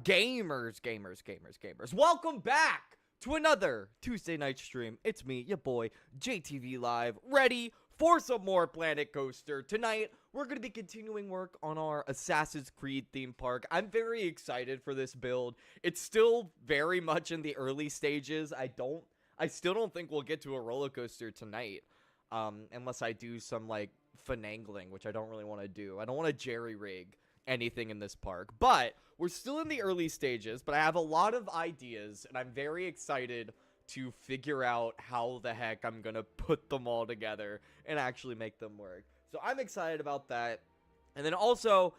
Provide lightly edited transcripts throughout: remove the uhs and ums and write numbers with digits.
Gamers. Welcome back to another Tuesday night stream. It's me, your boy, JTV Live, ready for some more Planet Coaster. Tonight, we're going to be continuing work on our Assassin's Creed theme park. I'm very excited for this build. It's still very much in the early stages. I still don't think we'll get to a roller coaster tonight. Unless I do some, like, finagling, which I don't really want to do. I don't want to jerry-rig anything in this park, but we're still in the early stages, but I have a lot of ideas, and I'm very excited to figure out how the heck I'm gonna put them all together and actually make them work. So I'm excited about that. And then also,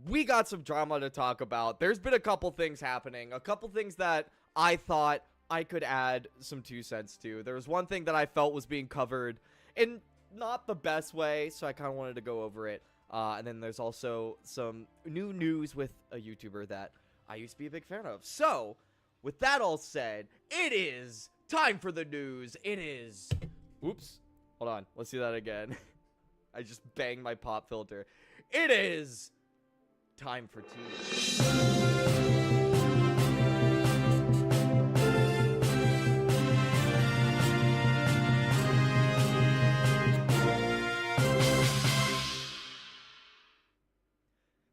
we got some drama to talk about. There's been a couple things happening, a couple things that I thought I could add some 2 cents to. There was one thing that I felt was being covered in not the best way, so I kind of wanted to go over it. And then there's also some new news with a YouTuber that I used to be a big fan of. So, with that all said, it is time for the news. It is... Oops. Hold on. Let's do that again. I just banged my pop filter. It is time for tea.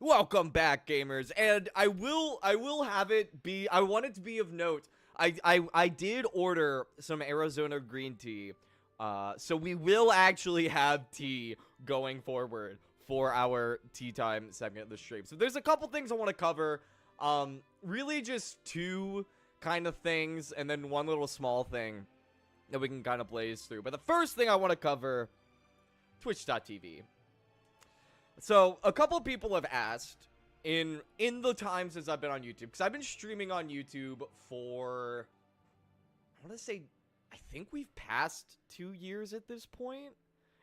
Welcome back, gamers, and I will have it be, I want it to be of note, I did order some Arizona green tea, so we will actually have tea going forward for our tea time segment of the stream. So there's a couple things I want to cover, really just 2 kind of things, and then one little small thing that we can kind of blaze through. But the first thing I want to cover, Twitch.tv. So, a couple people have asked in the time since I've been on YouTube, because I've been streaming on YouTube for, I want to say, I think we've passed 2 years at this point.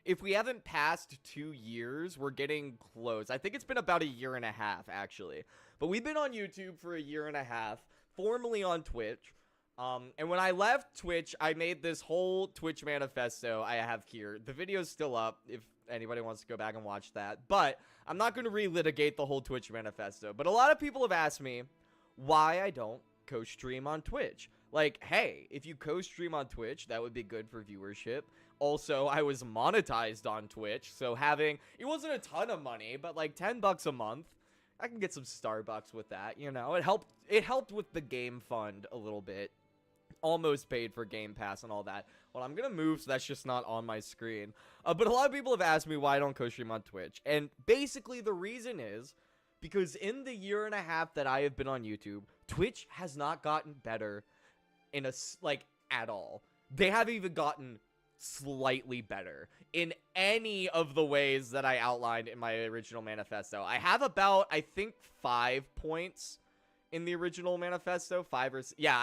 If we haven't passed 2 years, we're getting close. I think it's been about 1.5 years, actually. But we've been on YouTube for 1.5 years, formerly on Twitch. And when I left Twitch, I made this whole Twitch manifesto I have here. The video's still up if anybody wants to go back and watch that. But I'm not going to relitigate the whole Twitch manifesto. But a lot of people have asked me why I don't co-stream on Twitch. Like, hey, if you co-stream on Twitch, that would be good for viewership. Also, I was monetized on Twitch, so having, it wasn't a ton of money, but like $10 a month, I can get some Starbucks with that, you know? It helped with the game fund a little bit. Almost paid for Game Pass and all that. Well, I'm gonna move so that's just not on my screen. But a lot of people have asked me why I don't co-stream on Twitch. And basically the reason is because in the 1.5 years that I have been on YouTube, Twitch has not gotten better in at all. They haven't even gotten slightly better in any of the ways that I outlined in my original manifesto. I have about, I think, 5 points in the original manifesto. I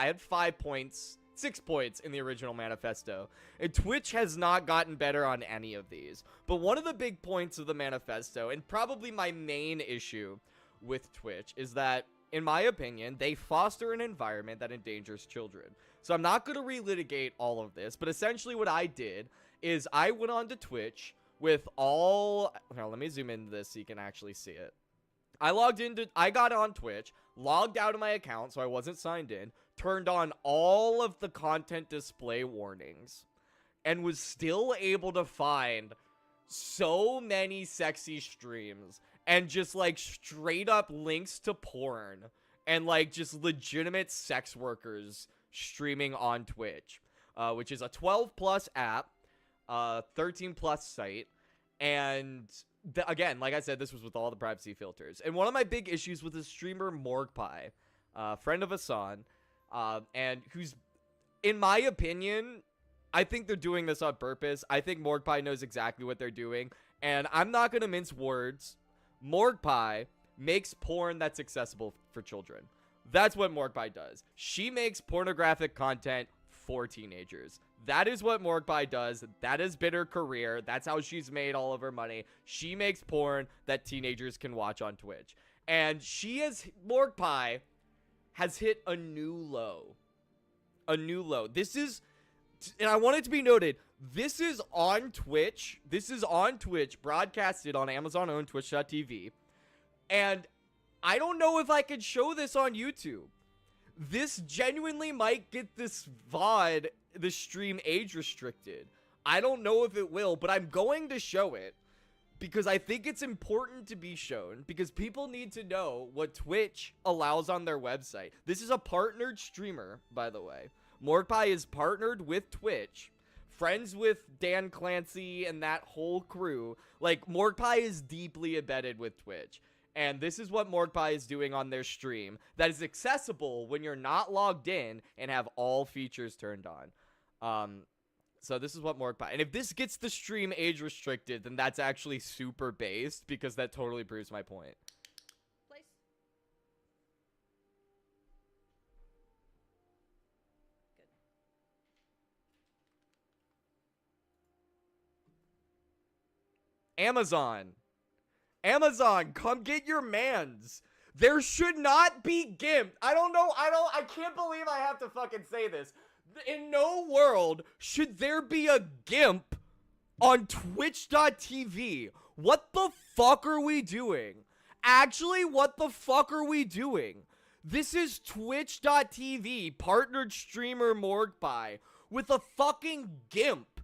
had 5 points, 6 points in the original manifesto. And Twitch has not gotten better on any of these. But one of the big points of the manifesto, and probably my main issue with Twitch, is that, in my opinion, they foster an environment that endangers children. So I'm not going to relitigate all of this, but essentially what I did is I went on to Twitch with all... Now, let me zoom into this so you can actually see it. I got on Twitch, logged out of my account so I wasn't signed in, turned on all of the content display warnings, and was still able to find so many sexy streams and just like straight up links to porn and like just legitimate sex workers streaming on Twitch, which is a 12+ app, 13+ site, and again, like I said, this was with all the privacy filters. And one of my big issues with the streamer Morgpie, friend of Hassan, and who's, in my opinion, I think they're doing this on purpose. I think Morgpie knows exactly what they're doing, and I'm not going to mince words. Morgpie makes porn that's accessible for children. That's what Morgpie does. She makes pornographic content for teenagers. That is what Morgpie does. That has been her career. That's how she's made all of her money. She makes porn that teenagers can watch on Twitch. And Morgpie has hit a new low. A new low. This is, and I want it to be noted, this is on Twitch. This is on Twitch, broadcasted on Amazon-owned Twitch.tv. And I don't know if I could show this on YouTube. This genuinely might get this VOD, the stream, age restricted. I don't know if it will, but I'm going to show it because I think it's important to be shown, because people need to know what Twitch allows on their website. This is a partnered streamer, by the way. Mordpie is partnered with Twitch, friends with Dan Clancy and that whole crew. Like, Mordpie is deeply embedded with Twitch. And this is what Mordpie is doing on their stream that is accessible when you're not logged in and have all features turned on. So this is what Mordpie... And if this gets the stream age restricted, then that's actually super based, because that totally proves my point. Place. Good. Amazon, come get your mans. There should not be GIMP. I can't believe I have to fucking say this. In no world should there be a GIMP on twitch.tv. What the fuck are we doing? Actually, what the fuck are we doing? This is twitch.tv, partnered streamer Mordpie, with a fucking GIMP.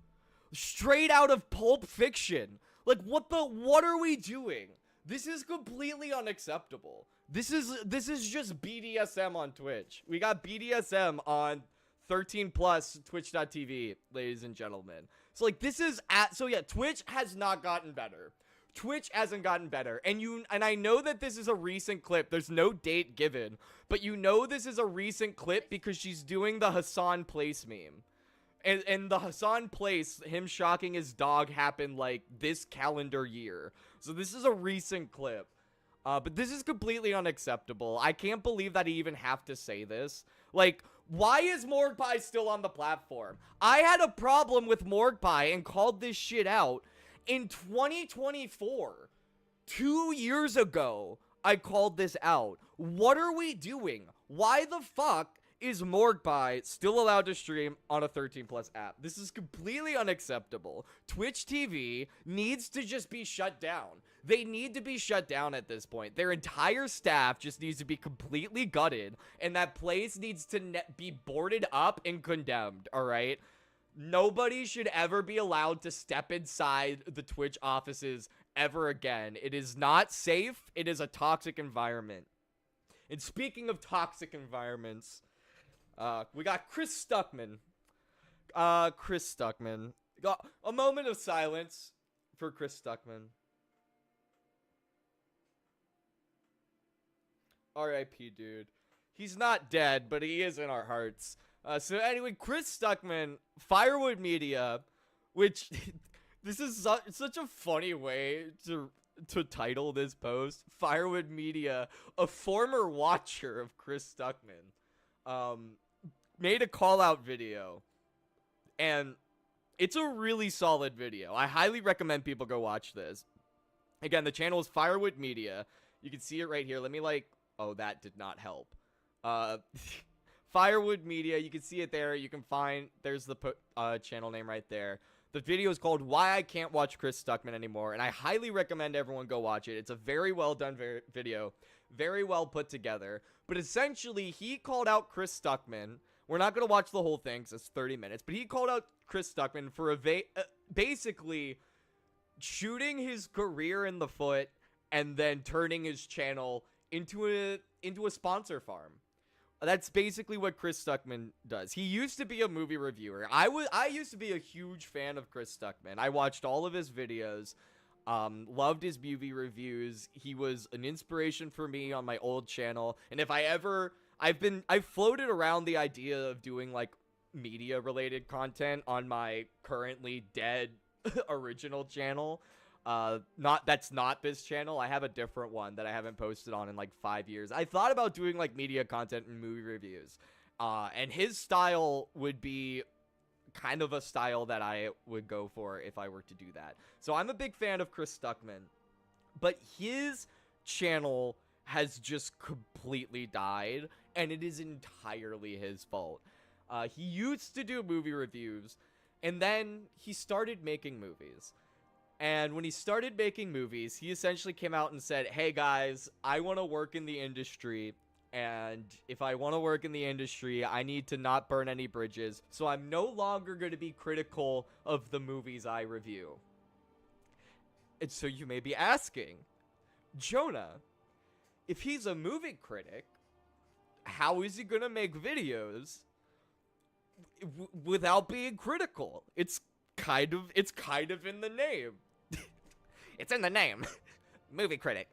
Straight out of Pulp Fiction. Like, what are we doing? This is completely unacceptable. This is just BDSM on Twitch. We got BDSM on 13 plus twitch.tv, ladies and gentlemen. So, like, Twitch has not gotten better. Twitch hasn't gotten better. And I know that this is a recent clip. There's no date given, but you know this is a recent clip because she's doing the Hassan Place meme. And the Hassan Place, him shocking his dog, happened, like, this calendar year. So this is a recent clip. But this is completely unacceptable. I can't believe that I even have to say this. Like, why is Mordpie still on the platform? I had a problem with Mordpie and called this shit out in 2024. 2 years ago, I called this out. What are we doing? Why the fuck is Mordpie still allowed to stream on a 13 plus app? This is completely unacceptable. Twitch TV needs to just be shut down. They need to be shut down at this point. Their entire staff just needs to be completely gutted, and that place needs to be boarded up and condemned, all right? Nobody should ever be allowed to step inside the Twitch offices ever again. It is not safe. It is a toxic environment. And speaking of toxic environments, we got Chris Stuckman. Chris Stuckman. Got a moment of silence for Chris Stuckman. R.I.P. dude. He's not dead, but he is in our hearts. So anyway, Chris Stuckman, Firewood Media, which this is such a funny way to title this post. Firewood Media, a former watcher of Chris Stuckman, made a call-out video, and it's a really solid video. I highly recommend people go watch this. Again, the channel is Firewood Media. You can see it right here. Let me, like... Oh, that did not help. Firewood Media, you can see it there. You can find... There's the channel name right there. The video is called Why I Can't Watch Chris Stuckman Anymore, and I highly recommend everyone go watch it. It's a very well done video. Very well put together. But essentially, he called out Chris Stuckman. We're not going to watch the whole thing because it's 30 minutes. But he called out Chris Stuckman for basically shooting his career in the foot and then turning his channel into a sponsor farm. That's basically what Chris Stuckman does. He used to be a movie reviewer. I used to be a huge fan of Chris Stuckman. I watched all of his videos. Loved his movie reviews. He was an inspiration for me on my old channel. And if I've floated around the idea of doing like media related content on my currently dead original channel. That's not this channel. I have a different one that I haven't posted on in like 5 years. I thought about doing like media content and movie reviews. And his style would be kind of a style that I would go for if I were to do that. So I'm a big fan of Chris Stuckman, but his channel has just completely died, and it is entirely his fault. He used to do movie reviews, and then he started making movies. And when he started making movies, he essentially came out and said, hey guys, I want to work in the industry. And if I want to work in the industry, I need to not burn any bridges. So I'm no longer going to be critical of the movies I review. And so you may be asking, Jonah, if he's a movie critic, how is he going to make videos without being critical? It's kind of in the name. It's in the name. Movie critic.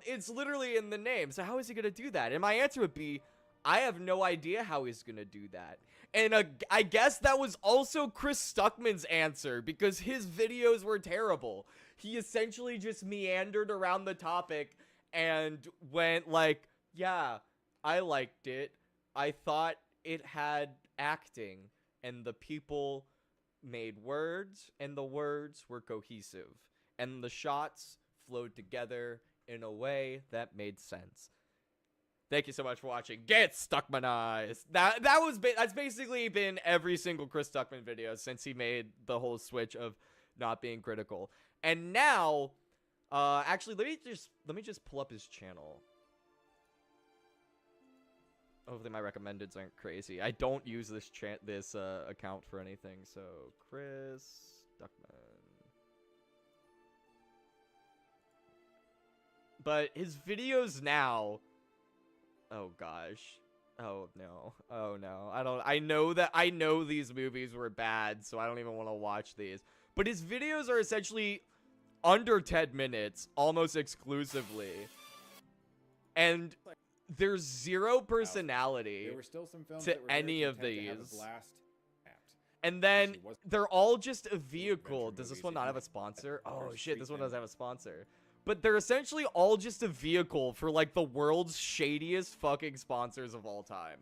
It's literally in the name. So how is he gonna do that? And my answer would be, I have no idea how he's gonna do that. And I guess that was also Chris Stuckman's answer, because his videos were terrible. He essentially just meandered around the topic and went like, yeah, I liked it. I thought it had acting, and the people made words, and the words were cohesive, and the shots flowed together in a way that made sense. Thank you so much for watching. Get Stuckmanized. That's basically been every single Chris Stuckman video since he made the whole switch of not being critical. And now, actually, let me just pull up his channel. Hopefully my recommendeds aren't crazy. I don't use this account for anything. So Chris Stuckman. But his videos now, oh gosh, oh no, I know these movies were bad, so I don't even want to watch these. But his videos are essentially under 10 minutes, almost exclusively, and there's zero personality to any of these. And then they're all just a vehicle. Does this one not have a sponsor? Oh shit, this one does have a sponsor. But they're essentially all just a vehicle for, like, the world's shadiest fucking sponsors of all time.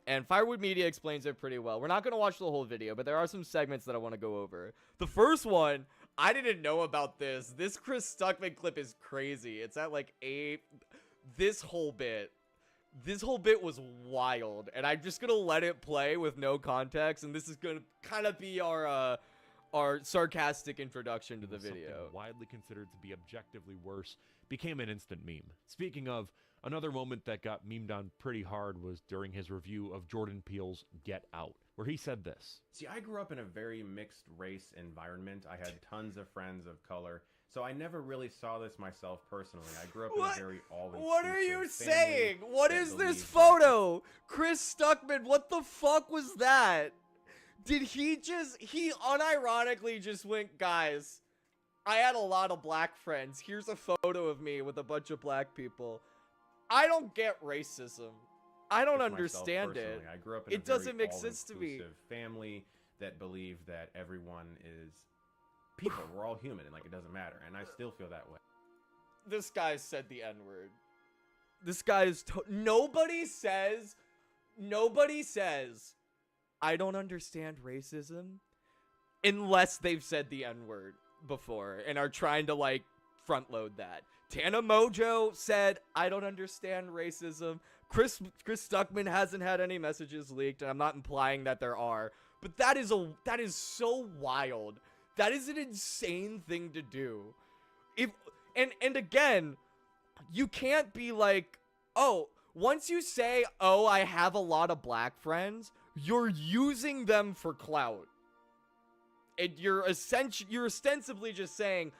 And Firewood Media explains it pretty well. We're not going to watch the whole video, but there are some segments that I want to go over. The first one, I didn't know about this. This Chris Stuckman clip is crazy. It's at, like, this whole bit was wild. And I'm just going to let it play with no context. And this is going to kind of be our sarcastic introduction to the video. Widely considered to be objectively worse became an instant meme. Speaking of, another moment that got memed on pretty hard was during his review of Jordan Peele's Get Out, where he said this. See, I grew up in a very mixed race environment. I had tons of friends of color, so I never really saw this myself personally. I grew up in a very all-inclusive What are you family saying? What that is this believed photo? Chris Stuckman, what the fuck was that? Did he unironically just went, guys, I had a lot of black friends. Here's a photo of me with a bunch of black people. I don't get racism. I don't understand it. I grew up in it doesn't make sense to me. Family that believed that everyone is people. We're all human, and like it doesn't matter. And I still feel that way. This guy said the N-word. This guy is nobody says I don't understand racism unless they've said the N-word before and are trying to, like, front load that. Tana Mojo said, I don't understand racism. Chris Stuckman hasn't had any messages leaked, and I'm not implying that there are, but that is so wild. That is an insane thing to do. And again, you can't be like, oh, once you say, oh, I have a lot of black friends, you're using them for clout. And you're ostensibly just saying,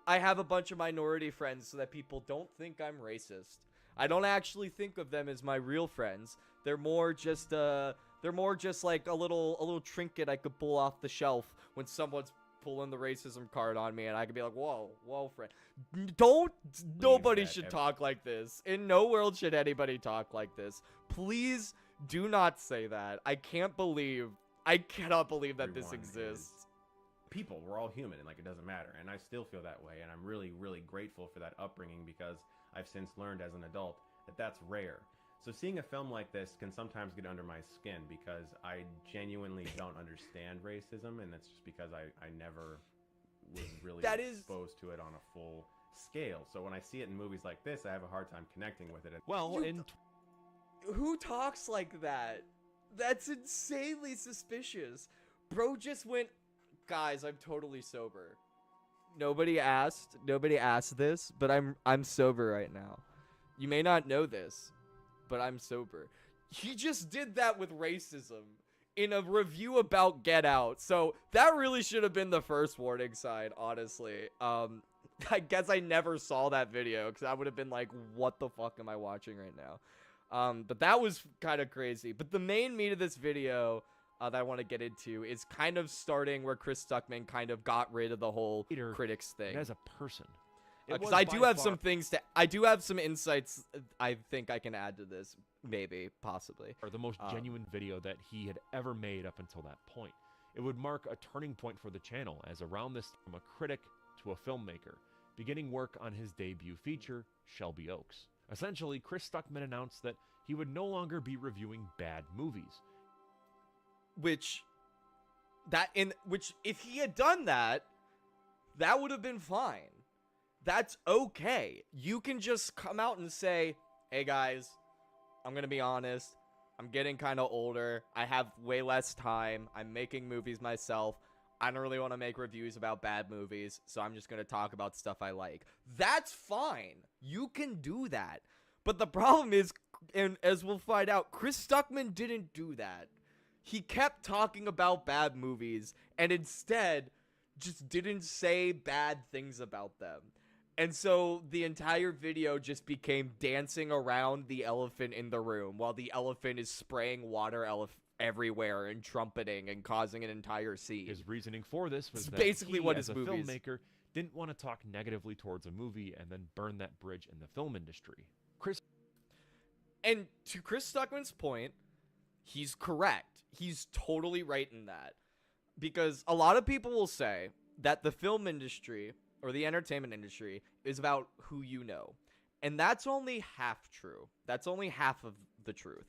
I have a bunch of minority friends so that people don't think I'm racist. I don't actually think of them as my real friends. They're more just like a little trinket I could pull off the shelf when someone's pulling the racism card on me, and I could be like, whoa, friend. Nobody should talk like this. In no world should anybody talk like this. Please do not say that. I cannot believe that this exists. People, we're all human, and like it doesn't matter. And I still feel that way, and I'm really, really grateful for that upbringing, because I've since learned as an adult that that's rare. So seeing a film like this can sometimes get under my skin, because I genuinely don't understand racism, and that's just because I never was really exposed to it on a full scale. So when I see it in movies like this, I have a hard time connecting with it. Well, who talks like that? That's insanely suspicious. Bro just went Guys, I'm totally sober. Nobody asked this, but I'm sober right now. You may not know this, but I'm sober. He just did that with racism in a review about Get Out. So that really should have been the first warning sign, honestly. I guess I never saw that video because I would have been like, what the fuck am I watching right now? But that was kind of crazy. But the main meat of this video that I want to get into is kind of starting where Chris Stuckman kind of got rid of the whole critics thing. As a person. Because I do have some things to, I do have some insights I think I can add to this, maybe, possibly. Or the most genuine video that he had ever made up until that point. It would mark a turning point for the channel, as around this time a critic to a filmmaker, beginning work on his debut feature, Shelby Oaks. Essentially, Chris Stuckman announced that he would no longer be reviewing bad movies. Which if he had done that, that would have been fine. That's okay. You can just come out and say, hey guys, I'm gonna be honest, I'm getting kind of older, I have way less time, I'm making movies myself, I don't really want to make reviews about bad movies, so I'm just gonna talk about stuff I like. That's fine. You can do that. But the problem is, and as we'll find out, Chris Stuckman didn't do that. He kept talking about bad movies and instead just didn't say bad things about them. And so the entire video just became dancing around the elephant in the room while the elephant is spraying water everywhere and trumpeting and causing an entire scene. His reasoning for this was that basically he, what as his a movies filmmaker, didn't want to talk negatively towards a movie and then burn that bridge in the film industry. And to Chris Stuckman's point, he's correct. He's totally right in that. Because a lot of people will say that the film industry or the entertainment industry is about who you know. And that's only half true. That's only half of the truth.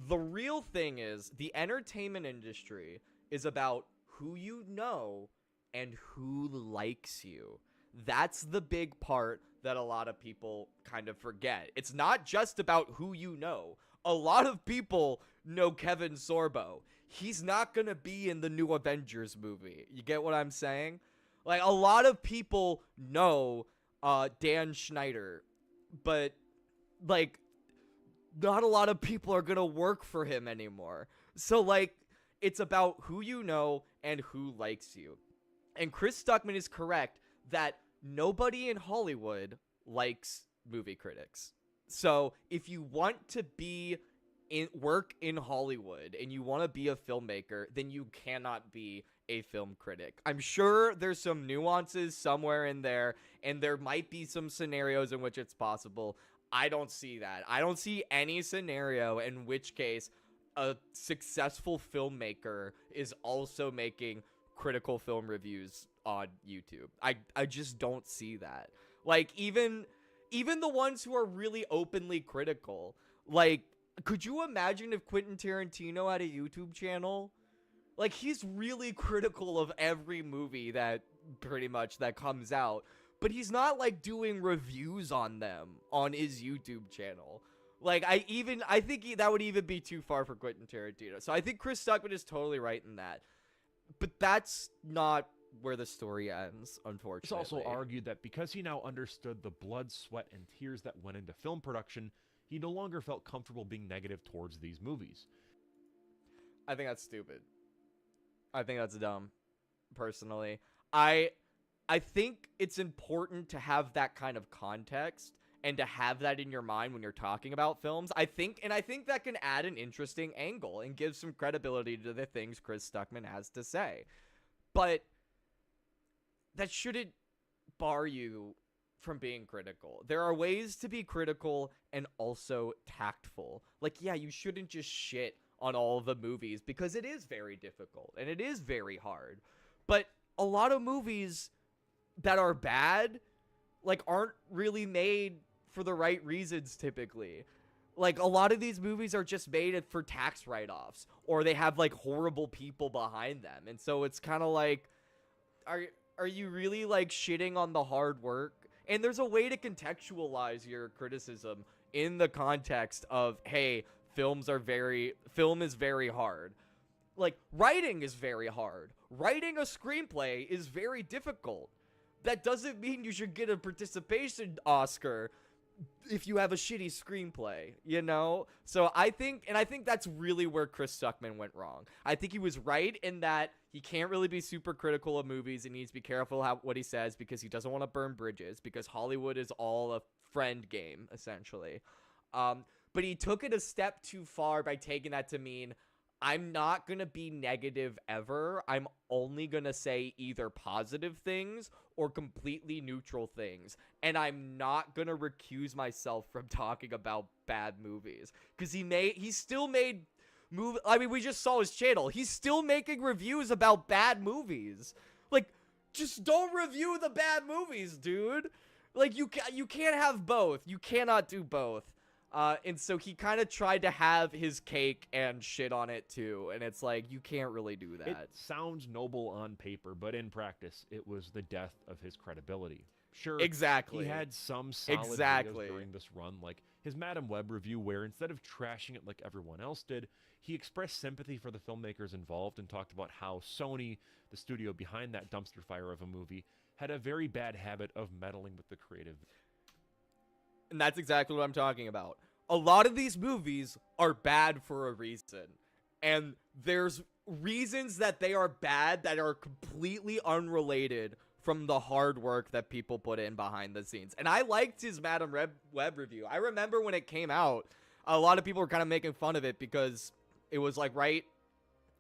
The real thing is the entertainment industry is about who you know and who likes you. That's the big part that a lot of people kind of forget. It's not just about who you know. A lot of people know Kevin Sorbo. He's not going to be in the new Avengers movie. You get what I'm saying? Like, a lot of people know Dan Schneider, but, like, not a lot of people are going to work for him anymore. So, like, it's about who you know and who likes you. And Chris Stuckman is correct that nobody in Hollywood likes movie critics. So if you want to work in Hollywood and you want to be a filmmaker, then you cannot be a film critic. I'm sure there's some nuances somewhere in there, and there might be some scenarios in which it's possible. I don't see that. I don't see any scenario in which case a successful filmmaker is also making critical film reviews on YouTube. I just don't see that. Like, even the ones who are really openly critical, like, could you imagine if Quentin Tarantino had a YouTube channel? Like, he's really critical of every movie that pretty much that comes out, but he's not like doing reviews on them on his YouTube channel. Like, I think that would even be too far for Quentin Tarantino. So I think Chris Stuckman is totally right in that. But that's not where the story ends, unfortunately. He's also argued that because he now understood the blood, sweat, and tears that went into film production, he no longer felt comfortable being negative towards these movies. I think that's stupid. I think that's dumb, personally. I think it's important to have that kind of context and to have that in your mind when you're talking about films. I think that can add an interesting angle and give some credibility to the things Chris Stuckman has to say. But that shouldn't bar you from being critical. There are ways to be critical and also tactful. Like, yeah, you shouldn't just shit on all the movies because it is very difficult and it is very hard. But a lot of movies that are bad, like, aren't really made for the right reasons typically. Like, a lot of these movies are just made for tax write-offs, or they have, like, horrible people behind them. And so it's kind of like, are you really, like, shitting on the hard work? And there's a way to contextualize your criticism in the context of, hey, film is very hard. Like, writing is very hard. writing a screenplay is very difficult. That doesn't mean you should get a participation Oscar if you have a shitty screenplay, you know? So I think that's really where Chris Stuckman went wrong. I think he was right in that he can't really be super critical of movies and needs to be careful what he says because he doesn't want to burn bridges, because Hollywood is all a friend game, essentially. But he took it a step too far by taking that to mean, I'm not going to be negative ever. I'm only going to say either positive things or completely neutral things. And I'm not going to recuse myself from talking about bad movies. Because he still made I mean, we just saw his channel. He's still making reviews about bad movies. Like, just don't review the bad movies, dude. Like, you can't have both. You cannot do both. And so he kind of tried to have his cake and shit on it too. And it's like, you can't really do that. It sounds noble on paper, but in practice, it was the death of his credibility. Sure, exactly. He had some solid videos during this run, like his Madam Web review, where instead of trashing it like everyone else did, he expressed sympathy for the filmmakers involved and talked about how Sony, the studio behind that dumpster fire of a movie, had a very bad habit of meddling with the creative. And that's exactly what I'm talking about. A lot of these movies are bad for a reason. And there's reasons that they are bad that are completely unrelated from the hard work that people put in behind the scenes. And I liked his Madam Web review. I remember when it came out, a lot of people were kind of making fun of it because it was like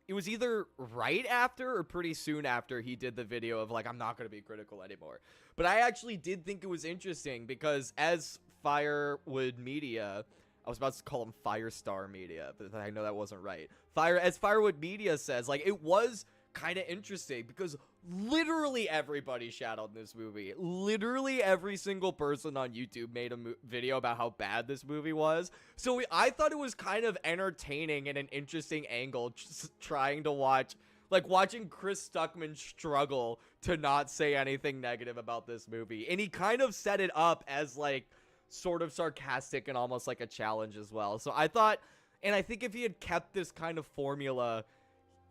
it was either right after or pretty soon after he did the video of like, I'm not going to be critical anymore. But I actually did think it was interesting because as Firewood Media, I was about to call him Firestar Media, but I know that wasn't right. As Firewood Media says, like, it was kind of interesting because literally everybody shadowed this movie. Literally every single person on YouTube made a video about how bad this movie was. So I thought it was kind of entertaining and an interesting angle, just trying to watching Chris Stuckman struggle to not say anything negative about this movie. And he kind of set it up as like sort of sarcastic and almost like a challenge as well. So I thought, and I think if he had kept this kind of formula,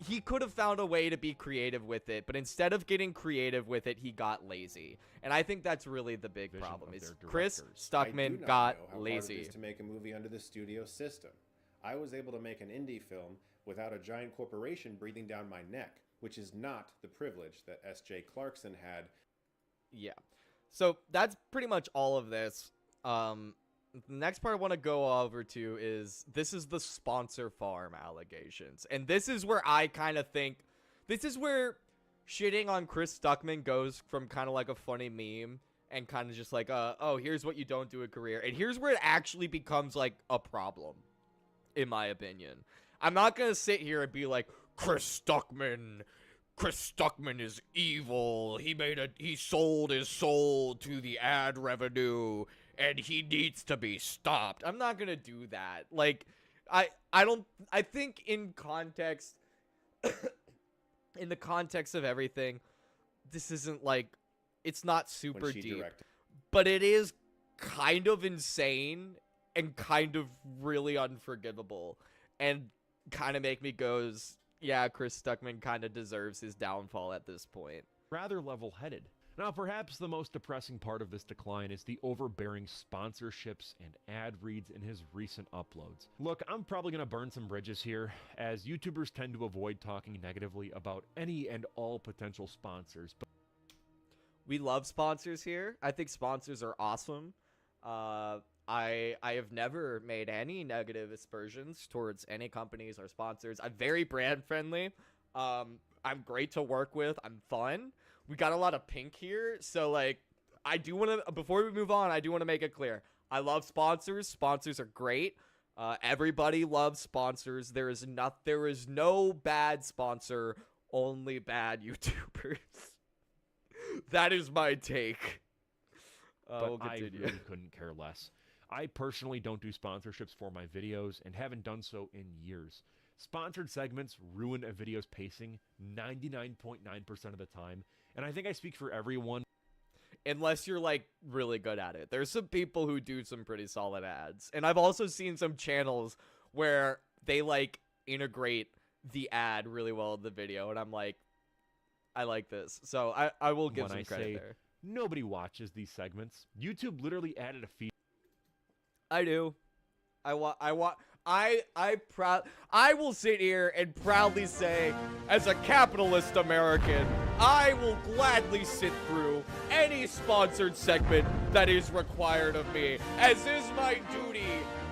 he could have found a way to be creative with it, but instead of getting creative with it, he got lazy. And I think that's really the big problem, is Chris Stuckman got lazy. It is to make a movie under the studio system. I was able to make an indie film without a giant corporation breathing down my neck, which is not the privilege that S.J. Clarkson had. Yeah. So that's pretty much all of this. The next part I want to go over to is, this is the sponsor farm allegations. And this is where I kind of think, this is where shitting on Chris Stuckman goes from kind of like a funny meme and kind of just like, oh, here's what you don't do a career. And here's where it actually becomes like a problem, in my opinion. I'm not going to sit here and be like, Chris Stuckman is evil. He sold his soul to the ad revenue and he needs to be stopped. I'm not going to do that. Like, I think in context, in the context of everything, this isn't like, it's not super deep, but it is kind of insane and kind of really unforgivable and kind of make me goes, yeah, Chris Stuckman kind of deserves his downfall at this point. Rather level-headed. Now, perhaps the most depressing part of this decline is the overbearing sponsorships and ad reads in his recent uploads. Look, I'm probably going to burn some bridges here, as YouTubers tend to avoid talking negatively about any and all potential sponsors. But we love sponsors here. I think sponsors are awesome. I have never made any negative aspersions towards any companies or sponsors. I'm very brand friendly. I'm great to work with. I'm fun. We got a lot of pink here, so like, I do want to, before we move on, I do want to make it clear. I love sponsors. Sponsors are great. Everybody loves sponsors. There is no bad sponsor, only bad YouTubers. That is my take. But I really couldn't care less. I personally don't do sponsorships for my videos and haven't done so in years. Sponsored segments ruin a video's pacing 99.9% of the time, and I think I speak for everyone. Unless you're, like, really good at it. There's some people who do some pretty solid ads. And I've also seen some channels where they, like, integrate the ad really well in the video, and I'm like, I like this. So I will give When some I credit say there. nobody watches these segments, YouTube literally added a feature. I do. I will sit here and proudly say, as a capitalist American, I will gladly sit through any sponsored segment that is required of me, as is my duty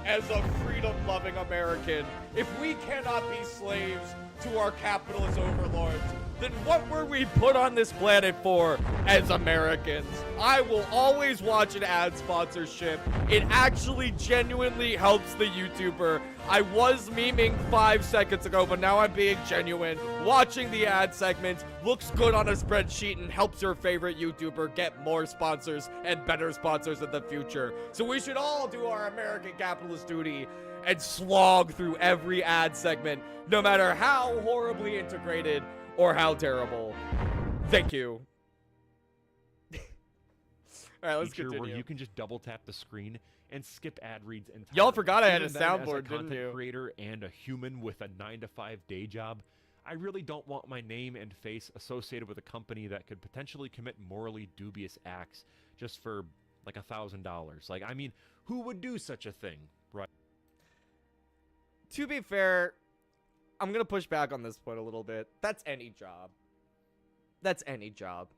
as a freedom-loving American. If we cannot be slaves to our capitalist overlords, then what were we put on this planet for as Americans? I will always watch an ad sponsorship. It actually genuinely helps the YouTuber. I was memeing 5 seconds ago, but now I'm being genuine. Watching the ad segments looks good on a spreadsheet and helps your favorite YouTuber get more sponsors and better sponsors in the future. So we should all do our American capitalist duty and slog through every ad segment, no matter how horribly integrated or how terrible. Thank you. All right, let's Feature continue. where you can just double tap the screen and skip ad reads entirely. Y'all forgot I had a Even then, as soundboard, didn't content you? creator and a human with a 9-to-5 day job, I really don't want my name and face associated with a company that could potentially commit morally dubious acts just for like $1,000. Like, I mean, who would do such a thing, right? To be fair, I'm gonna push back on this point a little bit. That's any job. That's any job.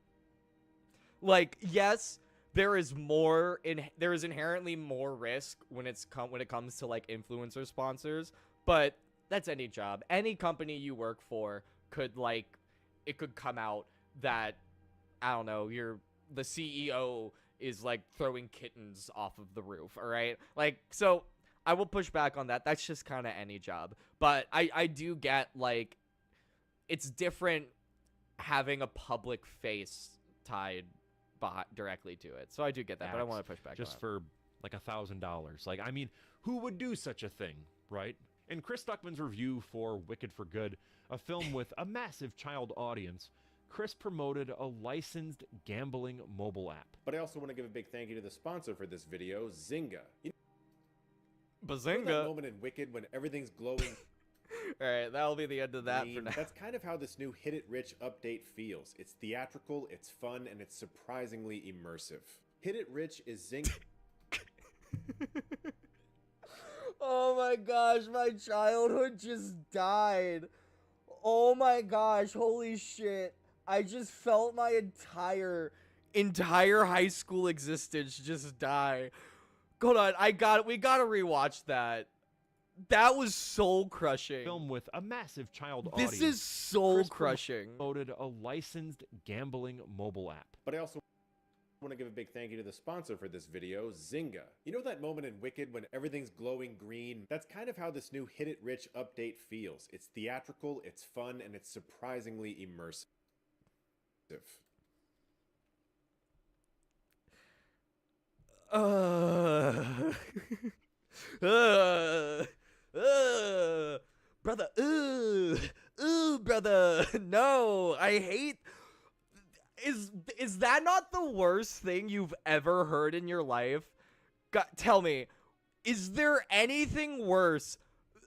Like, yes, there is inherently more risk when it comes to like influencer sponsors, but that's any job. Any company you work for could it could come out that, I don't know, the CEO is like throwing kittens off of the roof, all right? Like, so I will push back on that. That's just kind of any job. But I do get, like, it's different having a public face tied directly to it. So I do get that, but I want to push back just on for like $1,000. Like, I mean, who would do such a thing, right? In Chris Stuckman's review for Wicked for Good, a film with a massive child audience, Chris promoted a licensed gambling mobile app. But I also want to give a big thank you to the sponsor for this video, Zynga. You Bazinga. know that moment in Wicked when everything's glowing All right, that'll be the end of that green? for now. That's kind of how this new Hit It Rich update feels. It's theatrical, it's fun, and it's surprisingly immersive. Hit It Rich is Zynga. Oh my gosh, my childhood just died. Oh my gosh, holy shit. I just felt my entire high school existence just die. Hold on, we gotta rewatch that. That was soul crushing. Film with a massive child This audience. is soul Chris crushing. promoted a licensed gambling mobile app. But I also want to give a big thank you to the sponsor for this video, Zynga. You know that moment in Wicked when everything's glowing green? That's kind of how this new Hit It Rich update feels. It's theatrical, it's fun, and it's surprisingly immersive. Brother, brother, no, I hate. Is that not the worst thing you've ever heard in your life? Tell me, is there anything worse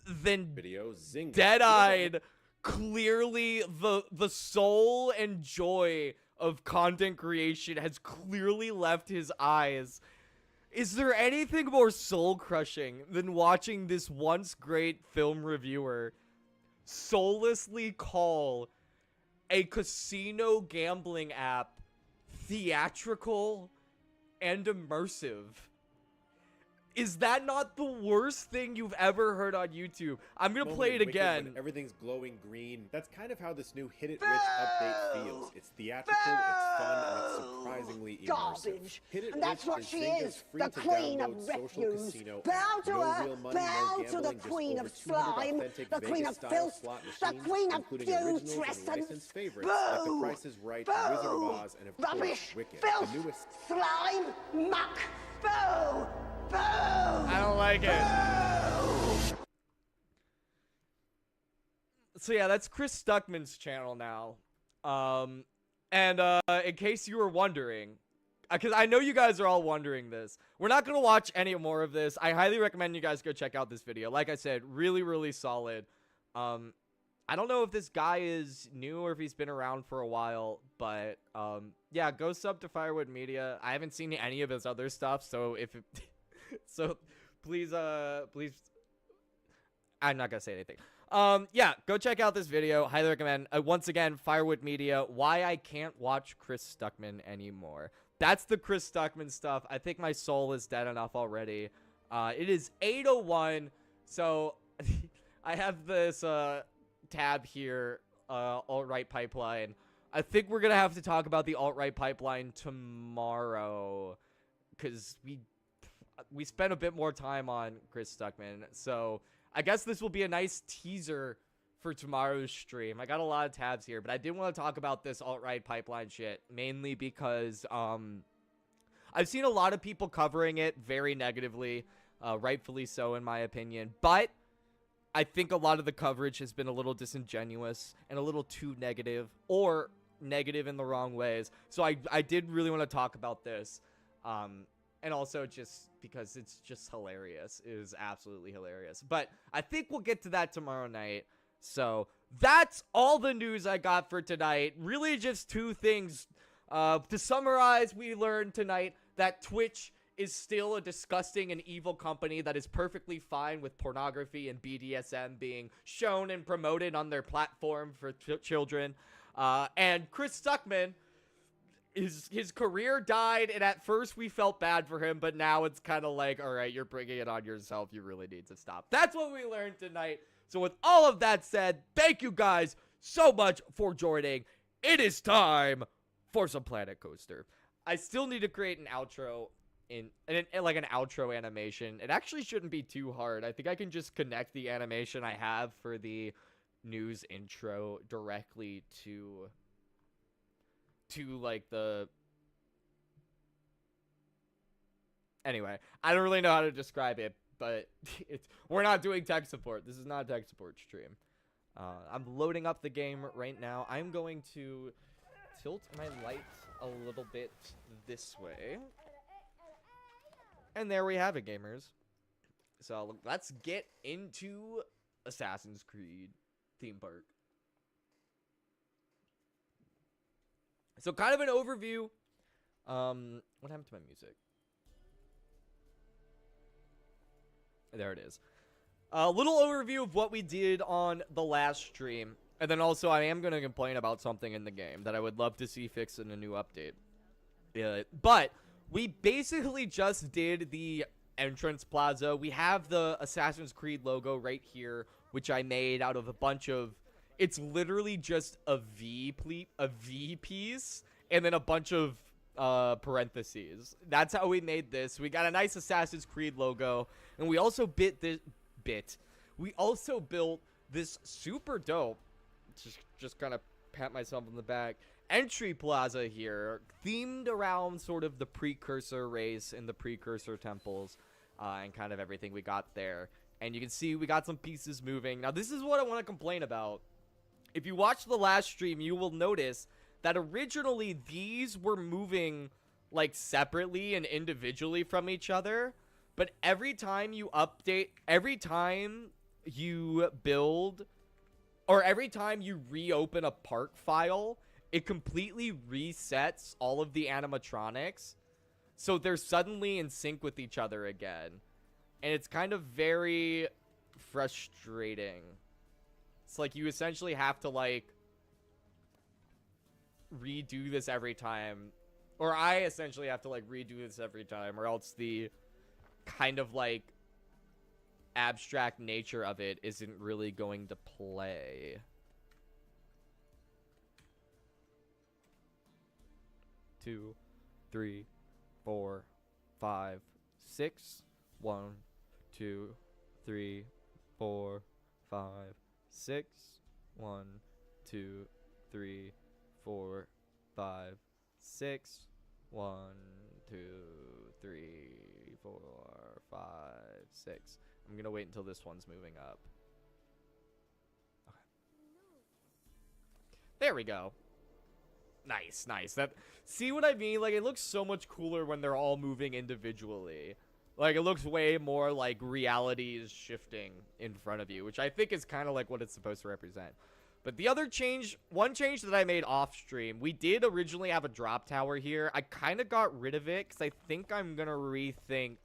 than Video, Zynga. dead-eyed, clearly the soul and joy of content creation has clearly left his eyes? Is there anything more soul-crushing than watching this once great film reviewer soullessly call a casino gambling app theatrical and immersive? Is that not the worst thing you've ever heard on YouTube? I'm gonna play it Moment in Wicked again. when everything's glowing green. That's kind of how this new Hit It Rich update feels. It's theatrical, it's fun, and it's surprisingly immersive. Garbage. Hit It And that's Rich what is she Zynga's is, the free-to-download queen of social refuse. casino Bow app. to No her, real money, bow no to gambling, the just queen over of 200 slime, authentic the queen of Vegas-style filth, slot the machines, queen of including feud, originals and Tristan. licensed favorites like The Boo! Price is Right, Wizard of Boo! Oz, and of course Rubbish, Wicked, filth, the newest. slime, muck, boo, boo. I don't like it. So yeah, that's Chris Stuckman's channel now. And in case you were wondering, because I know you guys are all wondering this, we're not gonna watch any more of this. I highly recommend you guys go check out this video. Like I said, really, really solid. I don't know if this guy is new or if he's been around for a while, but yeah, go sub to Firewood Media. I haven't seen any of his other stuff, so if it, so please please, I'm not gonna say anything. Yeah, go check out this video. Highly recommend. Once again, Firewood Media. Why I can't watch Chris Stuckman anymore. That's the Chris Stuckman stuff. I think my soul is dead enough already. It is 8:01, so I have this tab here, alt-right pipeline. I think we're gonna have to talk about the alt-right pipeline tomorrow, because we spent a bit more time on Chris Stuckman. So I guess this will be a nice teaser for tomorrow's stream. I got a lot of tabs here, but I did want to talk about this alt-right pipeline shit, mainly because I've seen a lot of people covering it very negatively, rightfully so in my opinion, but I think a lot of the coverage has been a little disingenuous and a little too negative, or negative in the wrong ways. So I did really want to talk about this, and also just because it's just hilarious. It is absolutely hilarious. But I think we'll get to that tomorrow night. So that's all the news I got for tonight. Really just two things. To summarize, we learned tonight that Twitch is still a disgusting and evil company that is perfectly fine with pornography and BDSM being shown and promoted on their platform for children. And Chris Stuckman, his career died, and at first we felt bad for him, but now it's kind of like, all right, you're bringing it on yourself. You really need to stop. That's what we learned tonight. So with all of that said, thank you guys so much for joining. It is time for some Planet Coaster. I still need to create an outro like an outro animation. It actually shouldn't be too hard. I think I can just connect the animation I have for the news intro directly to like the... Anyway, I don't really know how to describe it, but we're not doing tech support. This is not a tech support stream. I'm loading up the game right now. I'm going to tilt my light a little bit this way. And there we have it, gamers. So let's get into Assassin's Creed theme park. So kind of an overview. What happened to my music? There it is. A little overview of what we did on the last stream. And then also I am going to complain about something in the game that I would love to see fixed in a new update. But we basically just did the entrance plaza. We have the Assassin's Creed logo right here, which I made out of a bunch of... It's literally just a V piece and then a bunch of parentheses. That's how we made this. We got a nice Assassin's Creed logo, and we also we also built this super dope, just kind of pat myself on the back, entry plaza here, themed around sort of the precursor race and the precursor temples, and kind of everything we got there. And you can see we got some pieces moving. Now, this is what I want to complain about. If you watch the last stream, you will notice that originally these were moving like separately and individually from each other. But every time you update, every time you build, or every time you reopen a park file, it completely resets all of the animatronics. So they're suddenly in sync with each other again. And it's kind of very frustrating. It's like you essentially have to like redo this every time. Or I essentially have to like redo this every time, or else the kind of like abstract nature of it isn't really going to play. 2, 3, 4, 5, 6. 1, 2, 3, 4, 5, 6. 1, 2, 3, 4, 5, 6. 1, 2, 3, 4, 5, 6. I'm gonna wait until this one's moving up. Okay. There we go. Nice. See what I mean? Like, it looks so much cooler when they're all moving individually. Like, it looks way more like reality is shifting in front of you, which I think is kind of like what it's supposed to represent. But the other change, one change that I made off stream, we did originally have a drop tower here. I kind of got rid of it because I think I'm going to rethink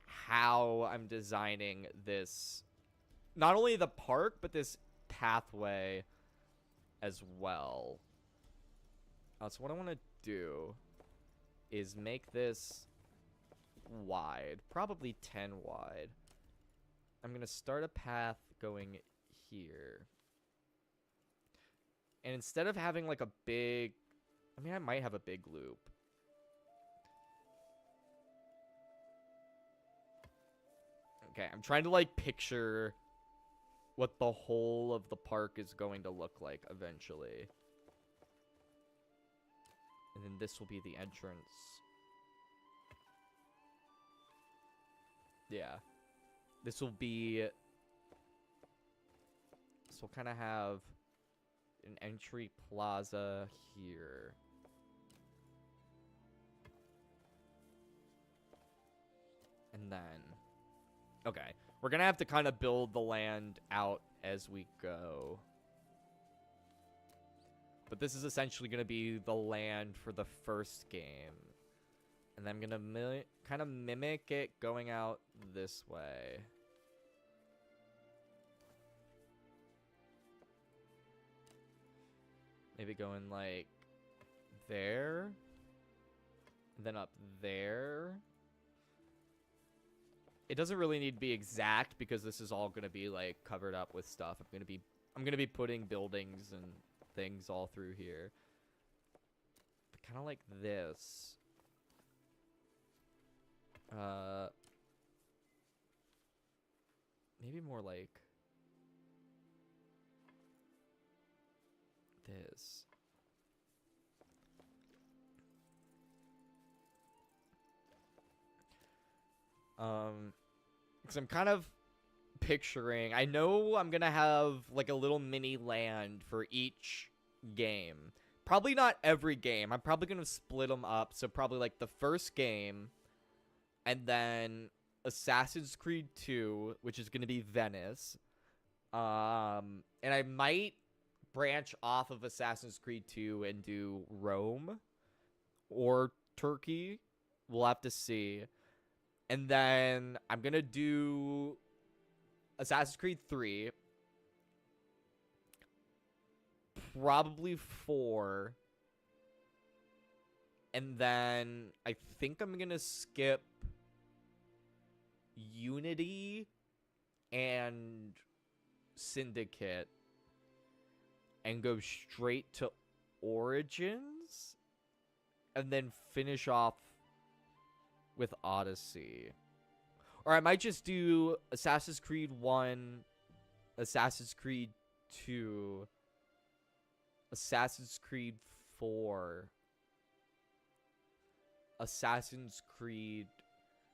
how I'm designing this. Not only the park, but this pathway as well. So what I want to do is make this wide, probably 10 wide. I'm going to start a path going here. And instead of having like a big, I mean, I might have a big loop. Okay, I'm trying to like picture what the whole of the park is going to look like eventually. And then this will be the entrance. Yeah. This will kind of have an entry plaza here. And then, okay, we're gonna have to kind of build the land out as we go. But this is essentially gonna be the land for the first game. And I'm gonna kind of mimic it going out this way. Maybe going like there. Then up there. It doesn't really need to be exact because this is all gonna be like covered up with stuff. I'm gonna be putting buildings and things all through here. But kind of like this. Maybe more like this. Because I'm kind of picturing, I know I'm gonna have like a little mini land for each game. Probably not every game. I'm probably gonna split them up. So probably like the first game, and then Assassin's Creed 2, which is gonna be Venice. And I might branch off of Assassin's Creed 2 and do Rome or Turkey. We'll have to see. And then I'm going to do Assassin's Creed 3. Probably 4. And then I think I'm going to skip Unity and Syndicate and go straight to Origins and then finish off with Odyssey. Or I might just do Assassin's Creed 1, Assassin's Creed 2, Assassin's Creed 4, Assassin's Creed,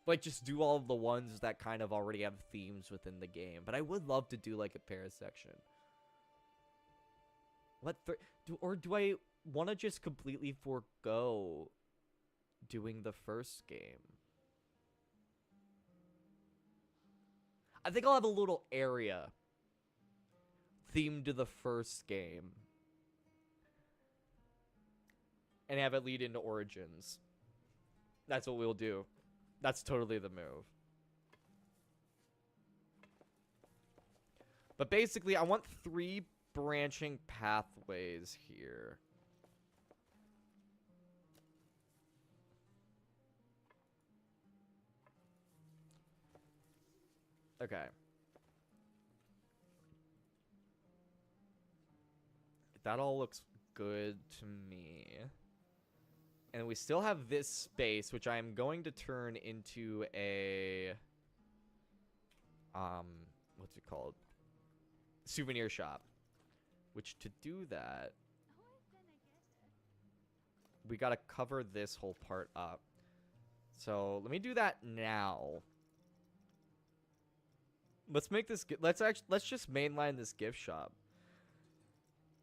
like just do all of the ones that kind of already have themes within the game. But I would love to do like a Paris section. Or do I want to just completely forego doing the first game? I think I'll have a little area themed to the first game and have it lead into Origins. That's what we'll do. That's totally the move. But basically, I want 3 branching pathways here. Okay. That all looks good to me. And we still have this space, which I am going to turn into a what's it called? Souvenir shop. Which to do that, we gotta cover this whole part up. So let me do that now. Let's make this. Let's just mainline this gift shop.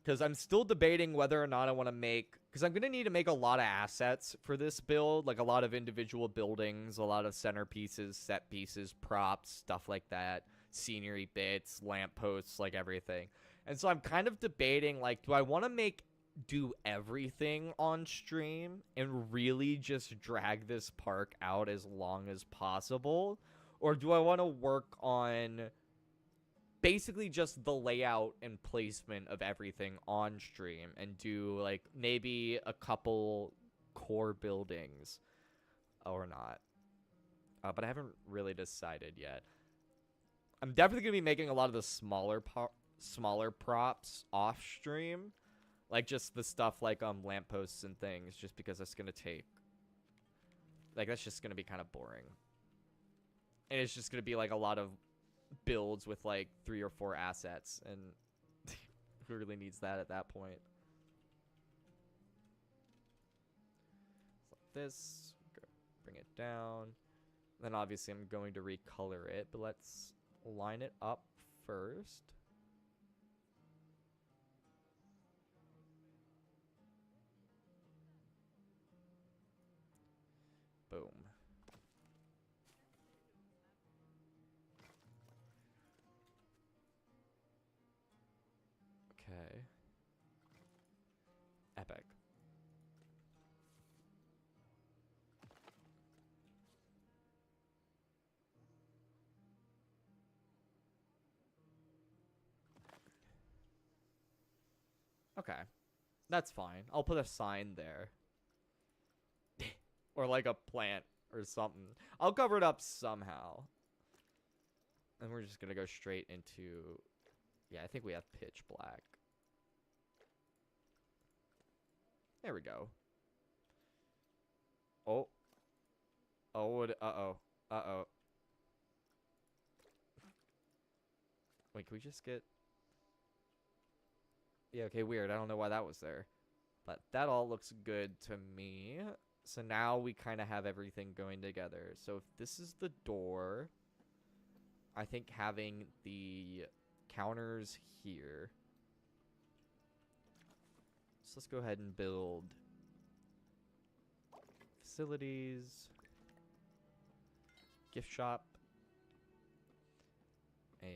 Because I'm still debating whether or not I want to make... Because I'm going to need to make a lot of assets for this build. Like a lot of individual buildings, a lot of centerpieces, set pieces, props, stuff like that. Scenery bits, lampposts, like everything. And so I'm kind of debating, like, do I want to do everything on stream and really just drag this park out as long as possible? Or do I want to work on basically just the layout and placement of everything on stream and do like maybe a couple core buildings or not? But I haven't really decided yet. I'm definitely going to be making a lot of the smaller props off stream. Like just the stuff like lampposts and things, just because that's going to take... Like that's just going to be kind of boring. And it's just going to be like a lot of builds with like 3 or 4 assets, and who really needs that at that point? Like this, bring it down. Then obviously I'm going to recolor it, but let's line it up first. Boom. Okay. Epic. Okay. That's fine. I'll put a sign there. Or like a plant or something. I'll cover it up somehow. And we're just gonna go straight into... Yeah, I think we have pitch black. There we go. Oh. Oh, uh-oh. Uh-oh. Wait, can we just get... Yeah, okay, weird. I don't know why that was there. But that all looks good to me. So now we kind of have everything going together. So if this is the door, I think having the counters here. So let's go ahead and build facilities, gift shop, and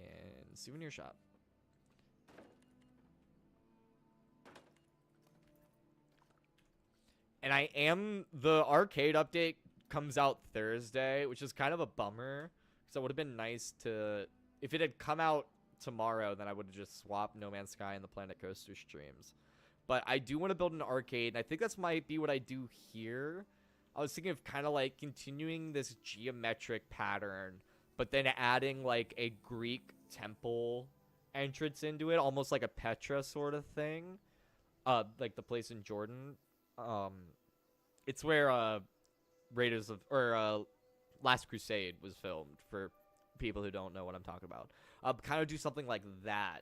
souvenir shop. And the arcade update comes out Thursday, which is kind of a bummer. So it would have been nice to, if it had come out tomorrow, then I would have just swapped No Man's Sky and the Planet Coaster streams. But I do want to build an arcade, and I think that's might be what I do here. I was thinking of kind of like continuing this geometric pattern, but then adding like a Greek temple entrance into it, almost like a Petra sort of thing. Like the place in Jordan. It's where Raiders of Last Crusade was filmed, for people who don't know what I'm talking about. Kind of do something like that.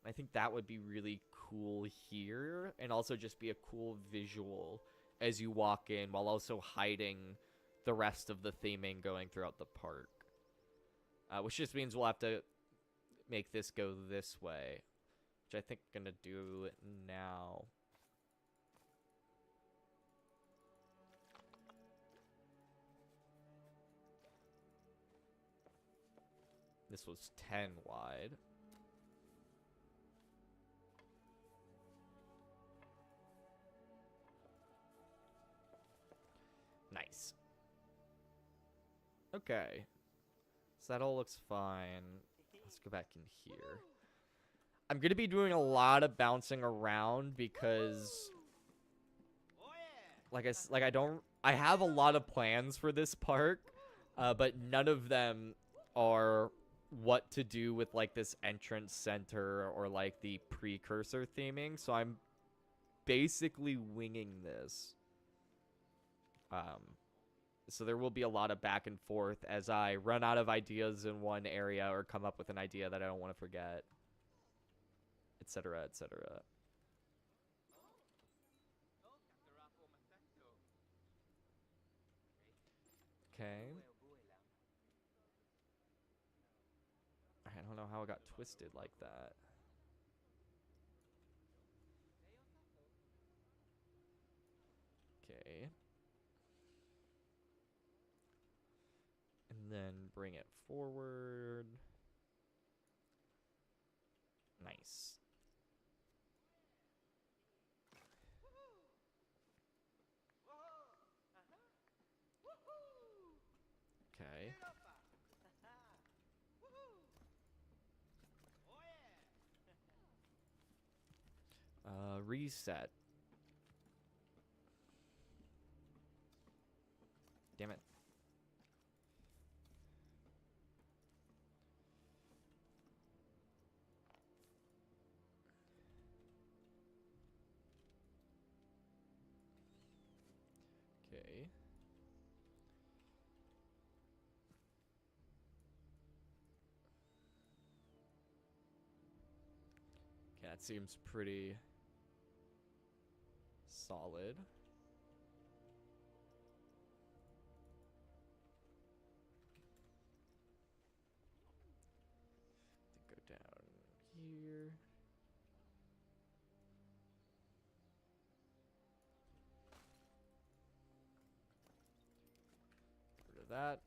I think that would be really cool here, and also just be a cool visual as you walk in, while also hiding the rest of the theming going throughout the park. Which just means we'll have to make this go this way, which I think I'm gonna do now. This was 10 wide. Nice. Okay. So that all looks fine. Let's go back in here. I'm going to be doing a lot of bouncing around because I have a lot of plans for this park, but none of them are what to do with like this entrance center or like the precursor theming. So I'm basically winging this. So there will be a lot of back and forth as I run out of ideas in one area or come up with an idea that I don't want to forget, etc., etc. Okay. I don't know how it got twisted like that. bring it forward. Nice. Okay. Reset. Damn it. Okay. Okay, that seems pretty solid. Go down here. Get rid of that.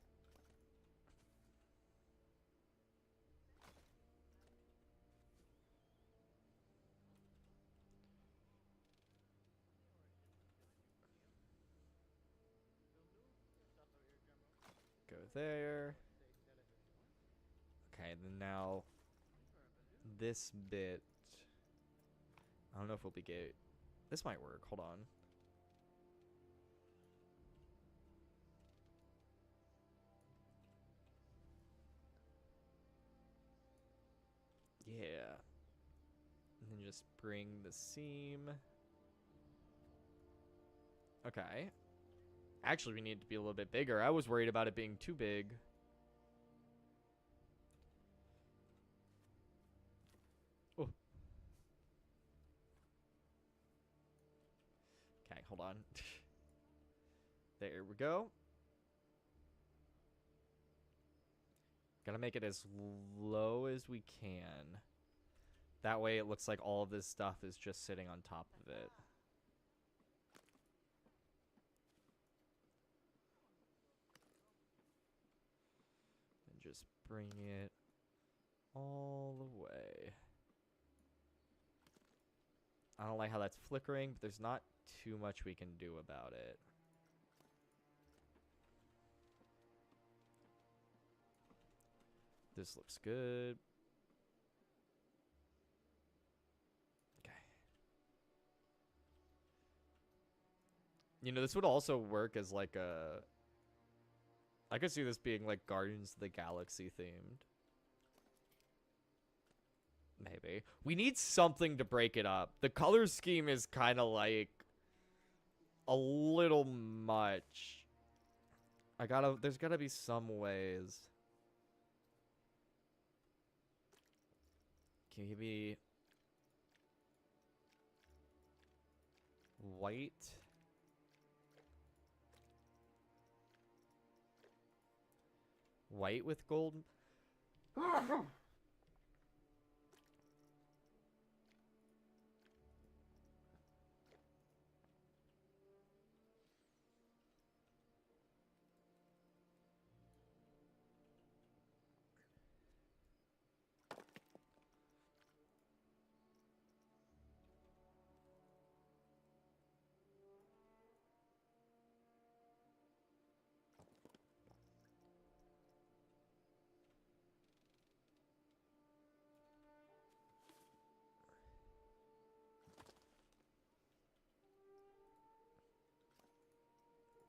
Go there. Okay, then now this bit. I don't know if we'll be good. This might work. Hold on. Yeah. And then just bring the seam. Okay. Actually, we need to be a little bit bigger. I was worried about it being too big. Oh. Okay, hold on. There we go. Gotta make it as low as we can. That way it looks like all of this stuff is just sitting on top of it. And just bring it all the way. I don't like how that's flickering, but there's not too much we can do about it. This looks good. Okay. You know, this would also work as like a... I could see this being like Guardians of the Galaxy themed. Maybe. We need something to break it up. The color scheme is kind of like a little much. There's gotta be some ways. Can you be white? White with gold?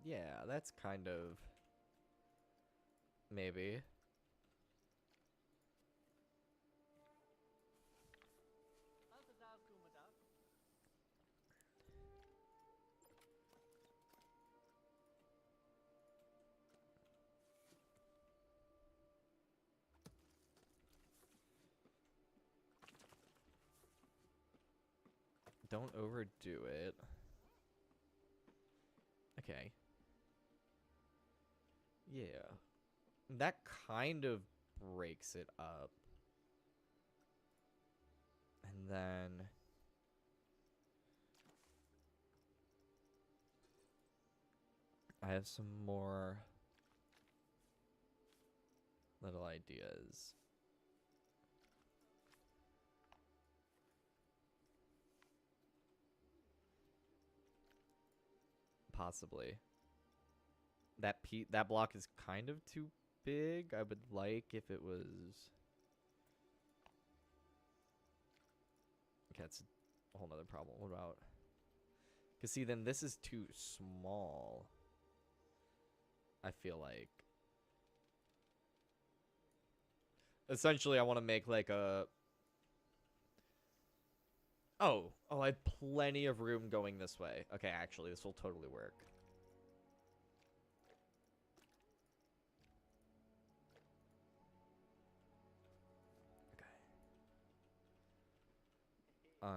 Yeah, that's kind of... Maybe. Don't overdo it. Okay. Yeah. That kind of breaks it up. And then... I have some more... little ideas. Possibly. That block is kind of too big. I would like if it was... Okay, that's a whole nother problem. What about... Because see, then this is too small. I feel like. Essentially, I want to make like a... Oh, I have plenty of room going this way. Okay, actually, this will totally work. Okay.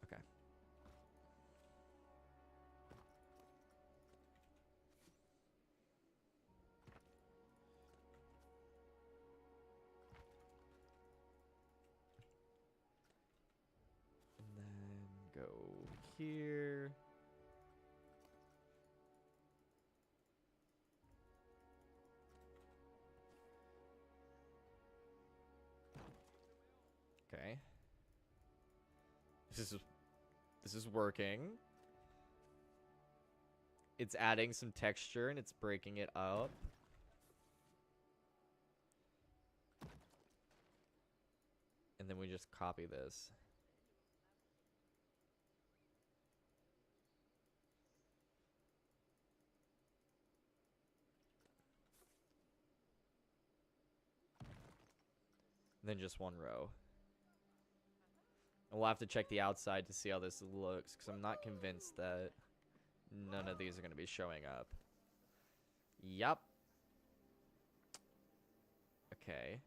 Okay. And then go here. Okay. This is working. It's adding some texture and it's breaking it up. And then we just copy this. And then just one row. And we'll have to check the outside to see how this looks, because I'm not convinced that none of these are going to be showing up. Yup. Okay.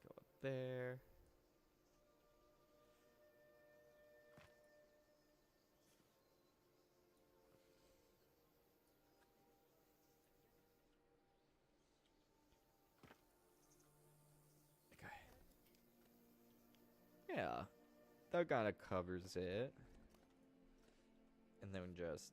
Go up there. Okay. Yeah. That kind of covers it. And then just...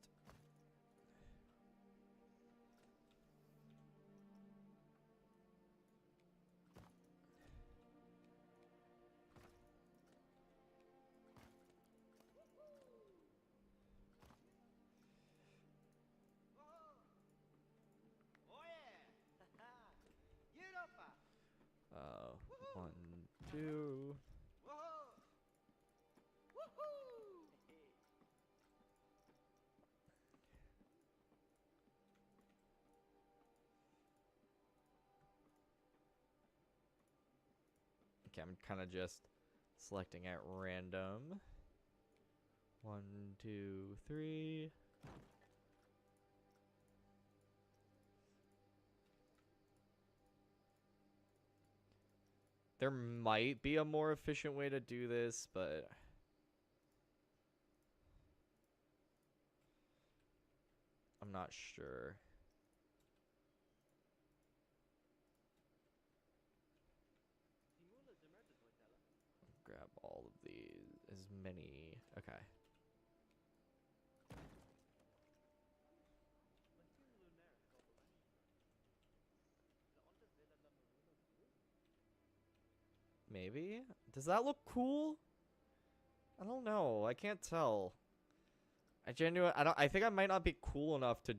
One, two. Okay, I'm kind of just selecting at random. 1, 2, 3. There might be a more efficient way to do this, but I'm not sure. Grab all of these, as many. Okay. Maybe? Does that look cool? I don't know. I can't tell. I think I might not be cool enough to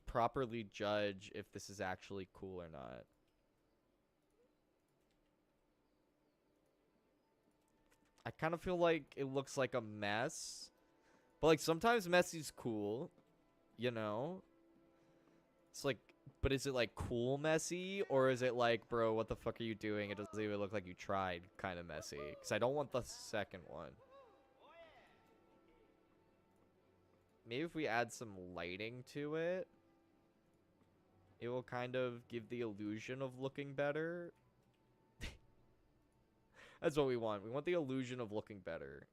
properly judge if this is actually cool or not. I kind of feel like it looks like a mess. But like sometimes messy's cool, you know? It's like, but is it like cool messy, or is it like, bro, what the fuck are you doing? It doesn't even look like you tried kind of messy. Because I don't want the second one. maybe if we add some lighting to it, it will kind of give the illusion of looking better. That's what we want. We want the illusion of looking better.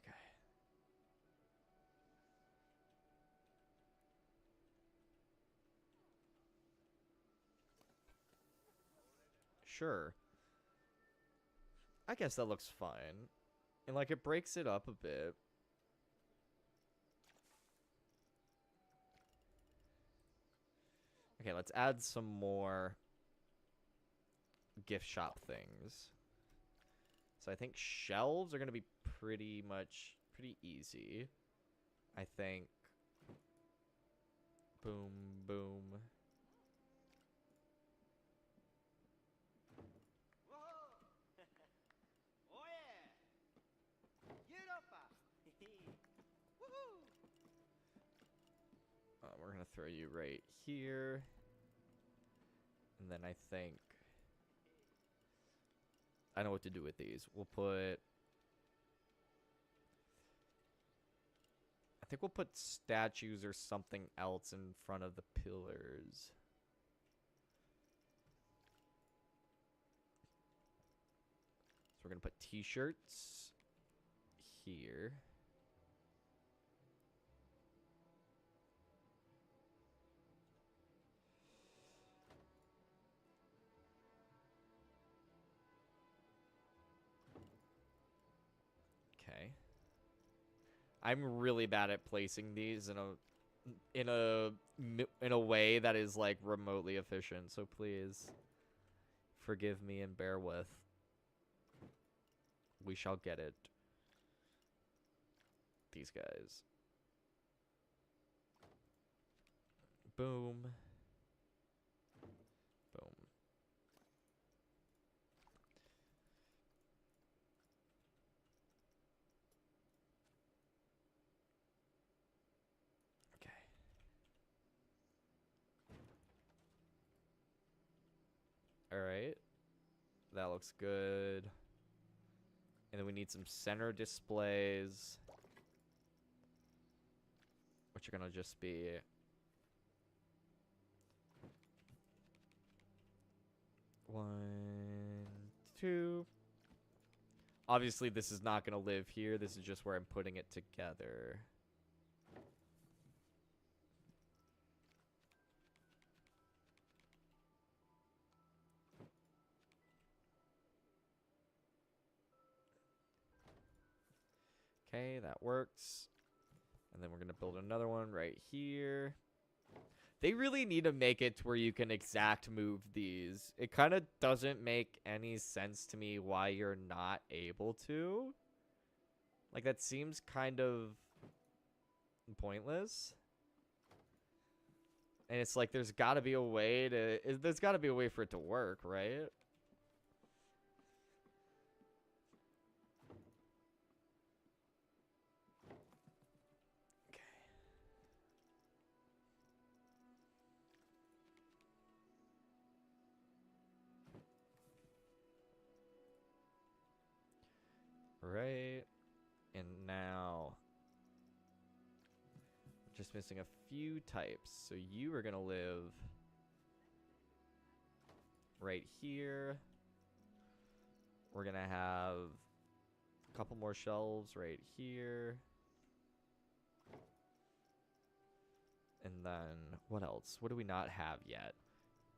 Okay. Sure. I guess that looks fine. And like it breaks it up a bit. Okay, let's add some more gift shop things. So I think shelves are going to be pretty easy. I think. Boom, boom. Oh yeah! Europa! Woohoo! We're going to throw you right here. And then I think I know what to do with these. We'll put I think we'll put statues or something else in front of the pillars. So we're going to put t-shirts here. Okay. I'm really bad at placing these in a way that is like remotely efficient. So please forgive me and bear with. We shall get it. These guys. Boom. Boom. Okay. All right. That looks good. And then we need some center displays, which are going to just be one, two. Obviously, this is not going to live here. This is just where I'm putting it together. Okay, that works. And then we're going to build another one right here. They really need to make it to where you can exact move these. It kind of doesn't make any sense to me why you're not able to. Like, that seems kind of pointless. And it's like, there's got to be a way for it to work, right? Right. And now just missing a few types. So you are going to live right here. We're going to have a couple more shelves right here. And then what else? What do we not have yet?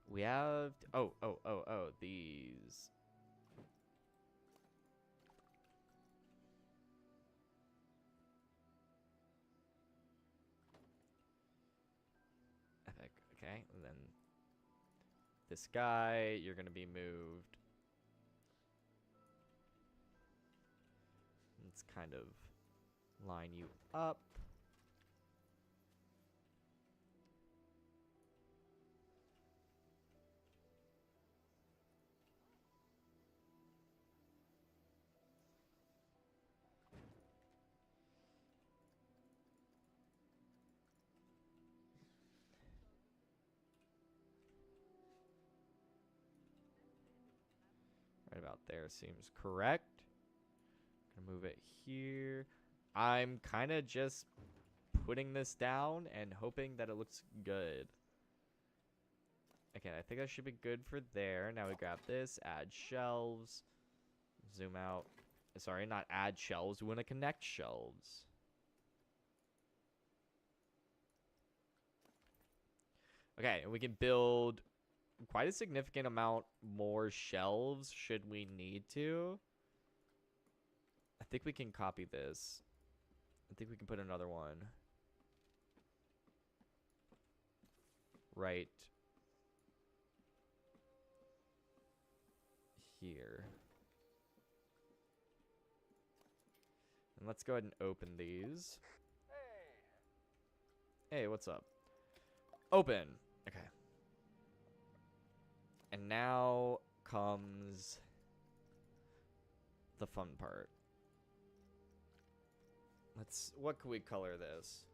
We have these. Epic. Okay, and then this guy, you're gonna be moved. Let's kind of line you up. there seems correct. Gonna move it here. I'm kind of just putting this down and hoping that it looks good. Okay, I think that should be good for there. Now we grab this, add shelves, zoom out. Sorry, not add shelves. We want to connect shelves. Okay, and we can build quite a significant amount more shelves should we need to. I think we can copy this. I think we can put another one right here. And let's go ahead and open these. Hey, what's up? Open. Okay. And now comes the fun part. What can we color this?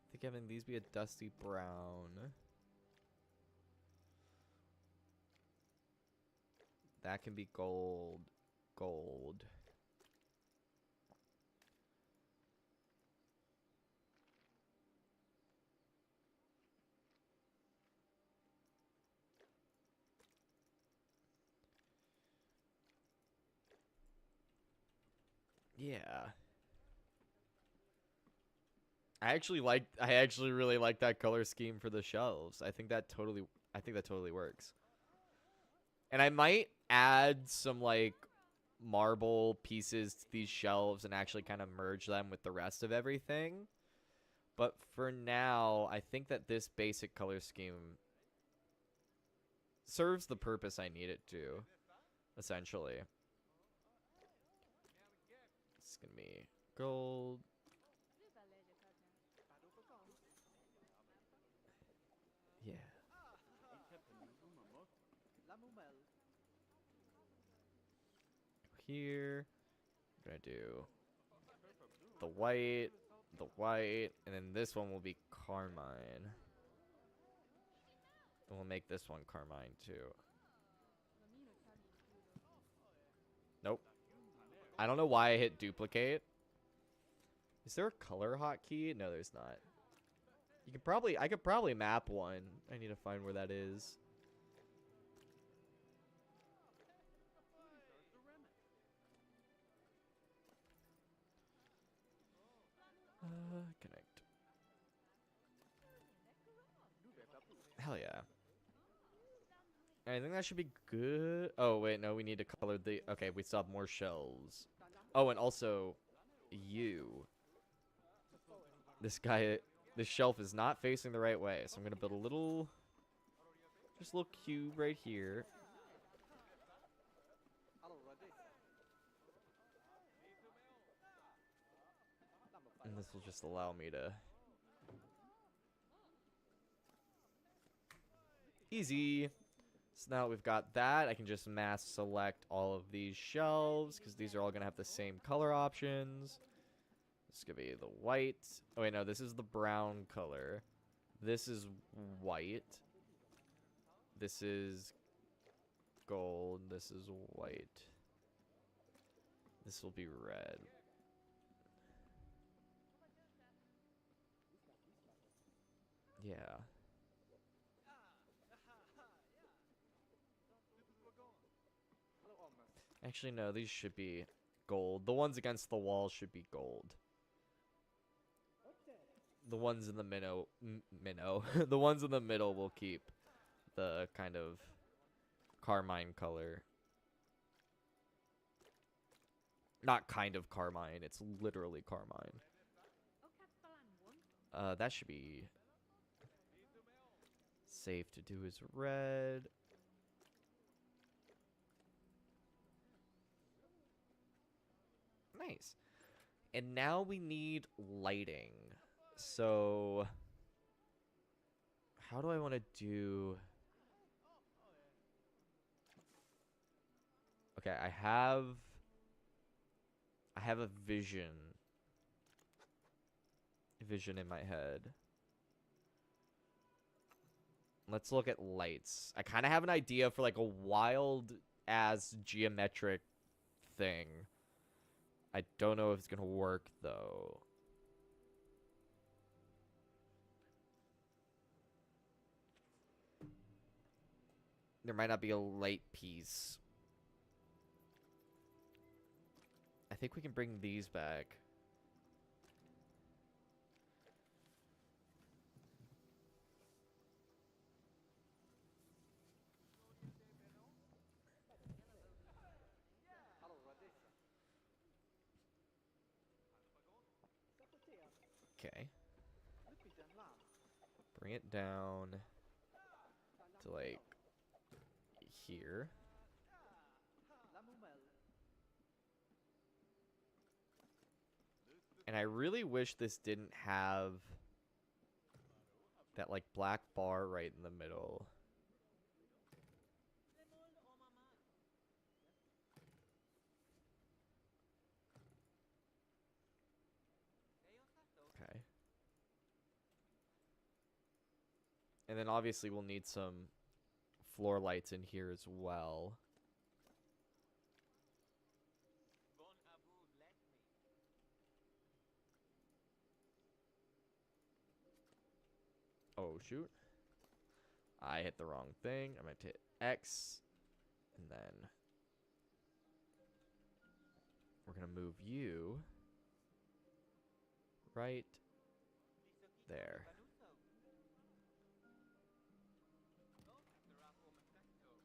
I think having these be a dusty brown. That can be gold. Gold. Yeah. I actually really like that color scheme for the shelves. I think that totally works. And I might add some like marble pieces to these shelves and actually kind of merge them with the rest of everything. But for now, I think that this basic color scheme serves the purpose I need it to, essentially. It's gonna be gold. Yeah. Here. I'm gonna do the white, and then this one will be carmine. And we'll make this one carmine too. Nope. I don't know why I hit duplicate. Is there a color hotkey? No, there's not. I could probably map one. I need to find where that is. Connect. Hell yeah. I think that should be good. Oh, wait, no, we need to color the... Okay, we still have more shelves. Oh, and also, you. This shelf is not facing the right way, so I'm going to build a little... Just a little cube right here. And this will just allow me to... Easy. So now we've got that. I can just mass select all of these shelves because these are all going to have the same color options. This is going to be the white. Oh, wait, no, this is the brown color. This is white. This is gold. This is white. This will be red. Yeah. Actually, no, these should be gold. The ones against the wall should be gold. The ones in the the ones in the middle will keep the kind of carmine color. Not kind of carmine, it's literally carmine. That should be safe to do is red. Nice. And now we need lighting. So how do I want to do... Okay, I have a vision. vision in my head. Let's look at lights. I kind of have an idea for like a wild ass geometric thing. I don't know if it's gonna work though. There might not be a light piece. I think we can bring these back. Okay. Bring it down to like here. And I really wish this didn't have that like black bar right in the middle. Okay. And then obviously we'll need some floor lights in here as well. Oh, shoot. I hit the wrong thing. I meant to hit X. And then we're going to move you right there.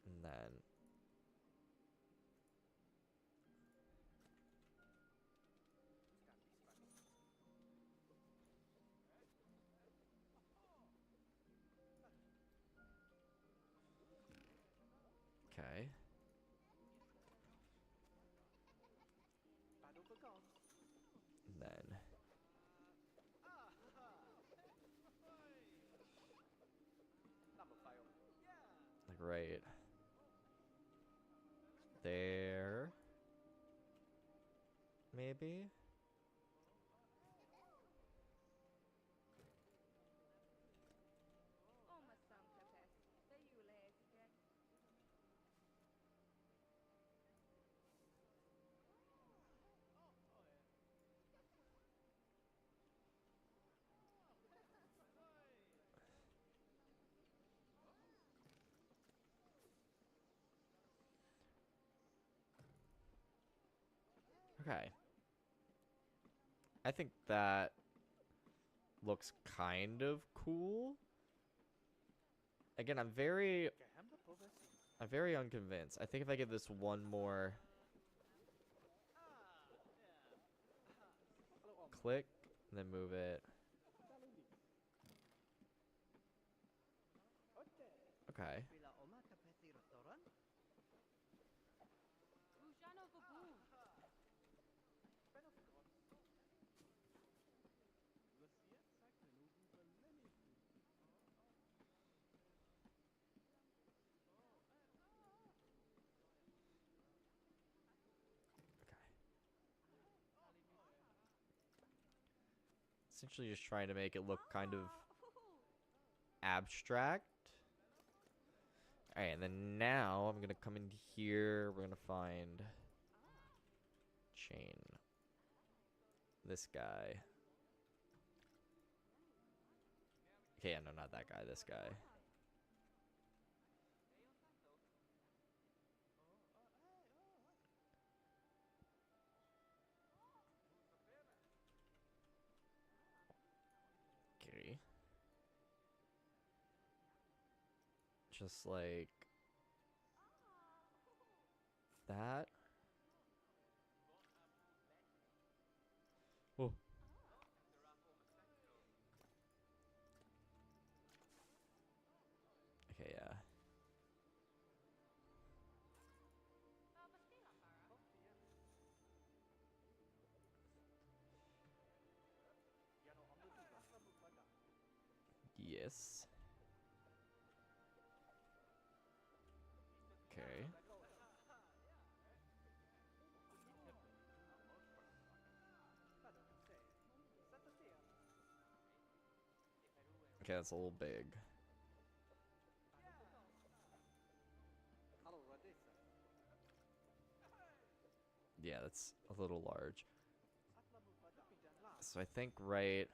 And then okay. And then like right there. Maybe. Okay. I think that looks kind of cool. Again, I'm very unconvinced. I think if I give this one more click, and then move it. Okay. Essentially just trying to make it look kind of abstract. Alright, and then now I'm gonna come in here. We're gonna find chain. This guy. Okay, yeah, no, not that guy. This guy. Okay. Just like that. Oh. Okay, yeah. Yes. Okay. Okay, that's a little big. Yeah, that's a little large. So I think right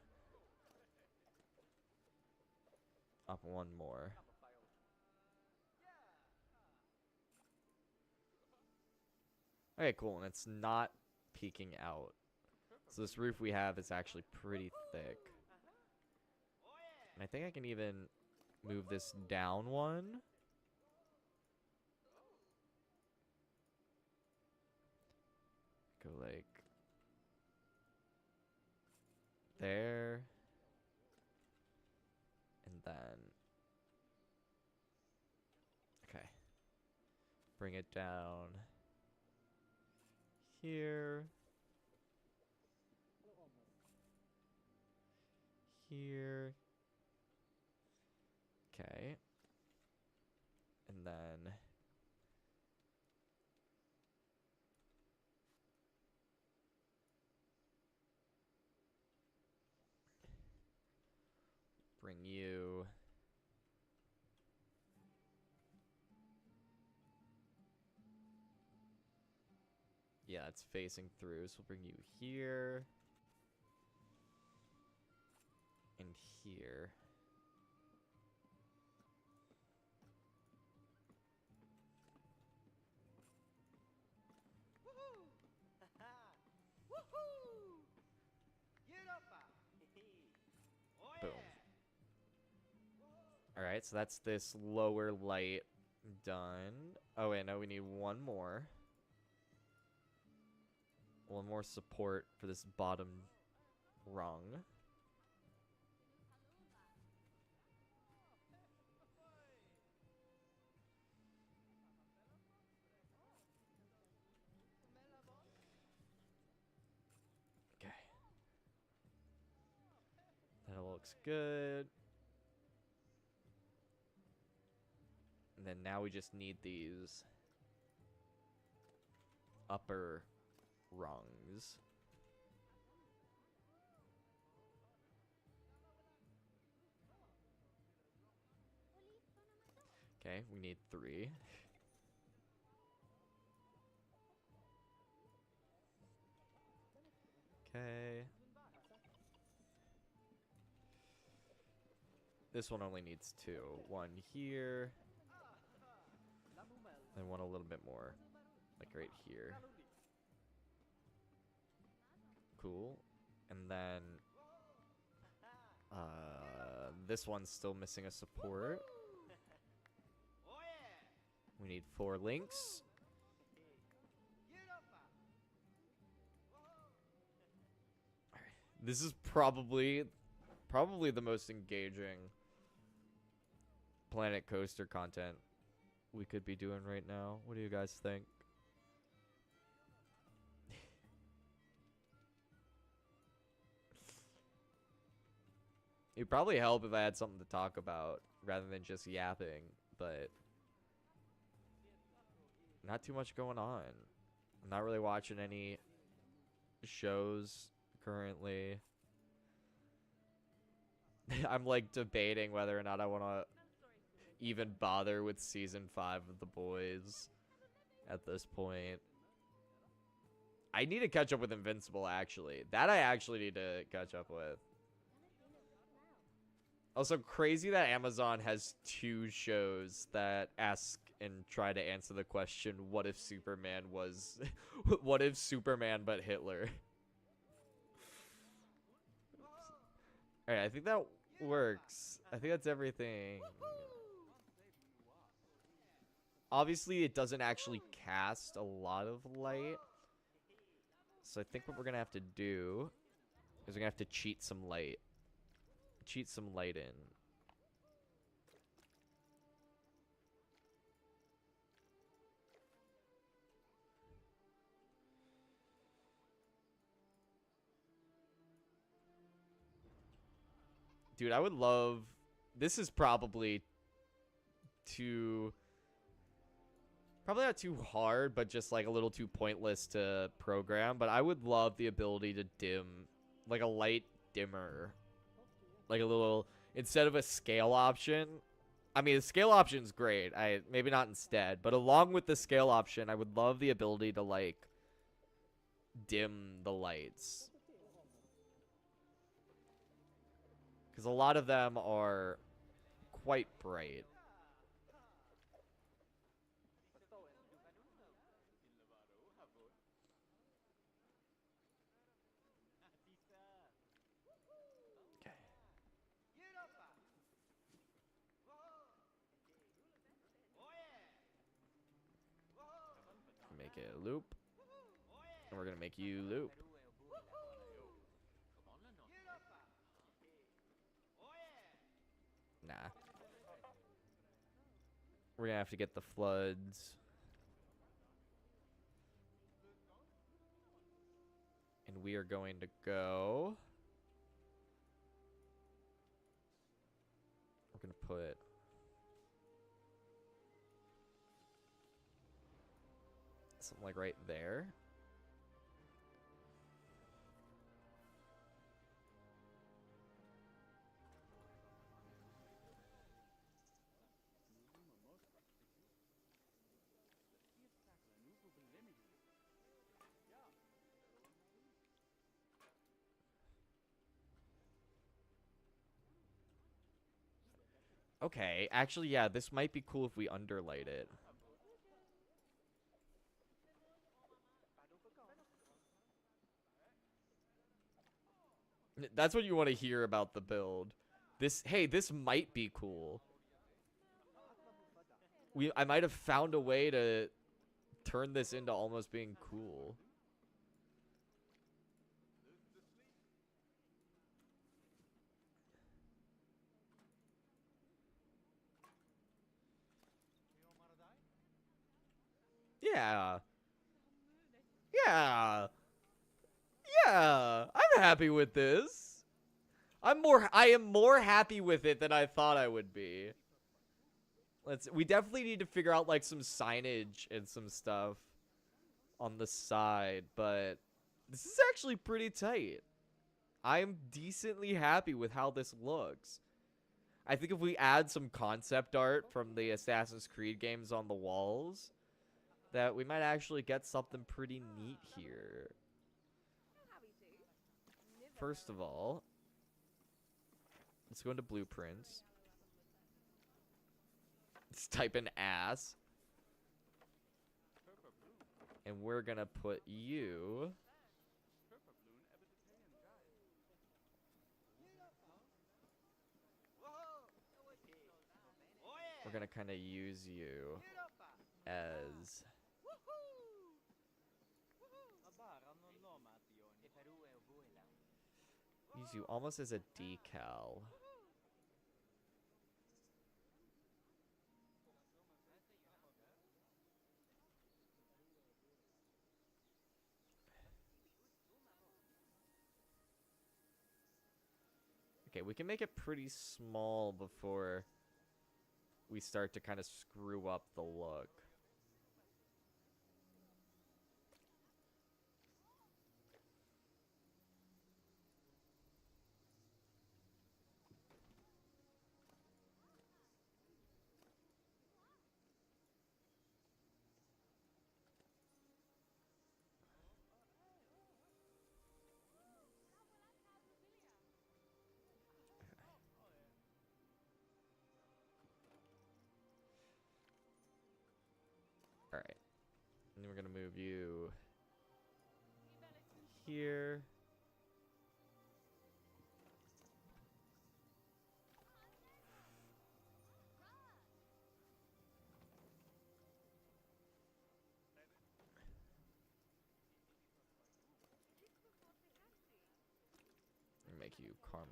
up one more. Okay, cool, and it's not peeking out. So this roof we have is actually pretty thick. And I think I can even move this down one. Go like there. And then, okay. Bring it down here. Here. Okay. And then bring you yeah, it's facing through, so we'll bring you here and here. Woohoo! Woohoo! Get up! Oh Boom. yeah! All right, so that's this lower light done. Oh wait, no, we need one more. One more support for this bottom rung. Okay. That looks good. And then now we just need these upper rungs. Okay, we need 3. Okay. This one only needs 2. One here. And one a little bit more. Like right here. Cool. And then this one's still missing a support. Oh yeah! We need 4 links. Get up! This is probably the most engaging Planet Coaster content we could be doing right now. What do you guys think? It'd probably help if I had something to talk about rather than just yapping, but not too much going on. I'm not really watching any shows currently. I'm like debating whether or not I want to even bother with season 5 of The Boys at this point. I need to catch up with Invincible, actually. That I actually need to catch up with. Also, crazy that Amazon has 2 shows that ask and try to answer the question, what if Superman was... what if Superman but Hitler? Alright, I think that works. I think that's everything. Obviously, it doesn't actually cast a lot of light. So I think what we're going to have to do is we're going to have to cheat some light. Cheat some light in. Dude, I would love... This is probably too... Probably not too hard, but just like a little too pointless to program. But I would love the ability to dim, like a light dimmer. Like a little, instead of a scale option. I mean, the scale option's great. Maybe not instead, but along with the scale option, I would love the ability to like dim the lights. Because a lot of them are quite bright. Okay. Make it a loop. And we're gonna make you loop. Nah. We're gonna have to get the floods. And we are going to go. We're gonna put something like right there. Okay, actually, yeah, this might be cool if we underlight it. That's what you want to hear about the build. Hey, this might be cool. I might have found a way to turn this into almost being cool. Yeah. Yeah. Yeah. I'm happy with this. I am more happy with it than I thought I would be. We definitely need to figure out like some signage and some stuff on the side, but this is actually pretty tight. I'm decently happy with how this looks. I think if we add some concept art from the Assassin's Creed games on the walls, that we might actually get something pretty neat here. First of all, let's go into blueprints. Let's type in ass. And we're gonna put you. We're gonna kind of use you as. Use you almost as a decal. Okay, we can make it pretty small before we start to kind of screw up the look. All right. And then we're going to move you here. And make you Carmine.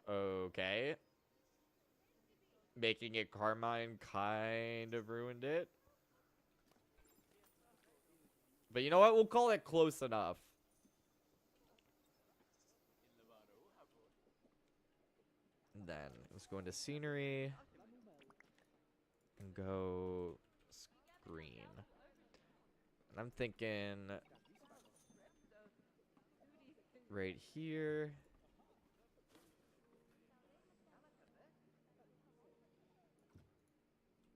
Okay. Making it Carmine kind of ruined it. But you know what? We'll call it close enough. And then let's go into scenery. And go screen. And I'm thinking right here.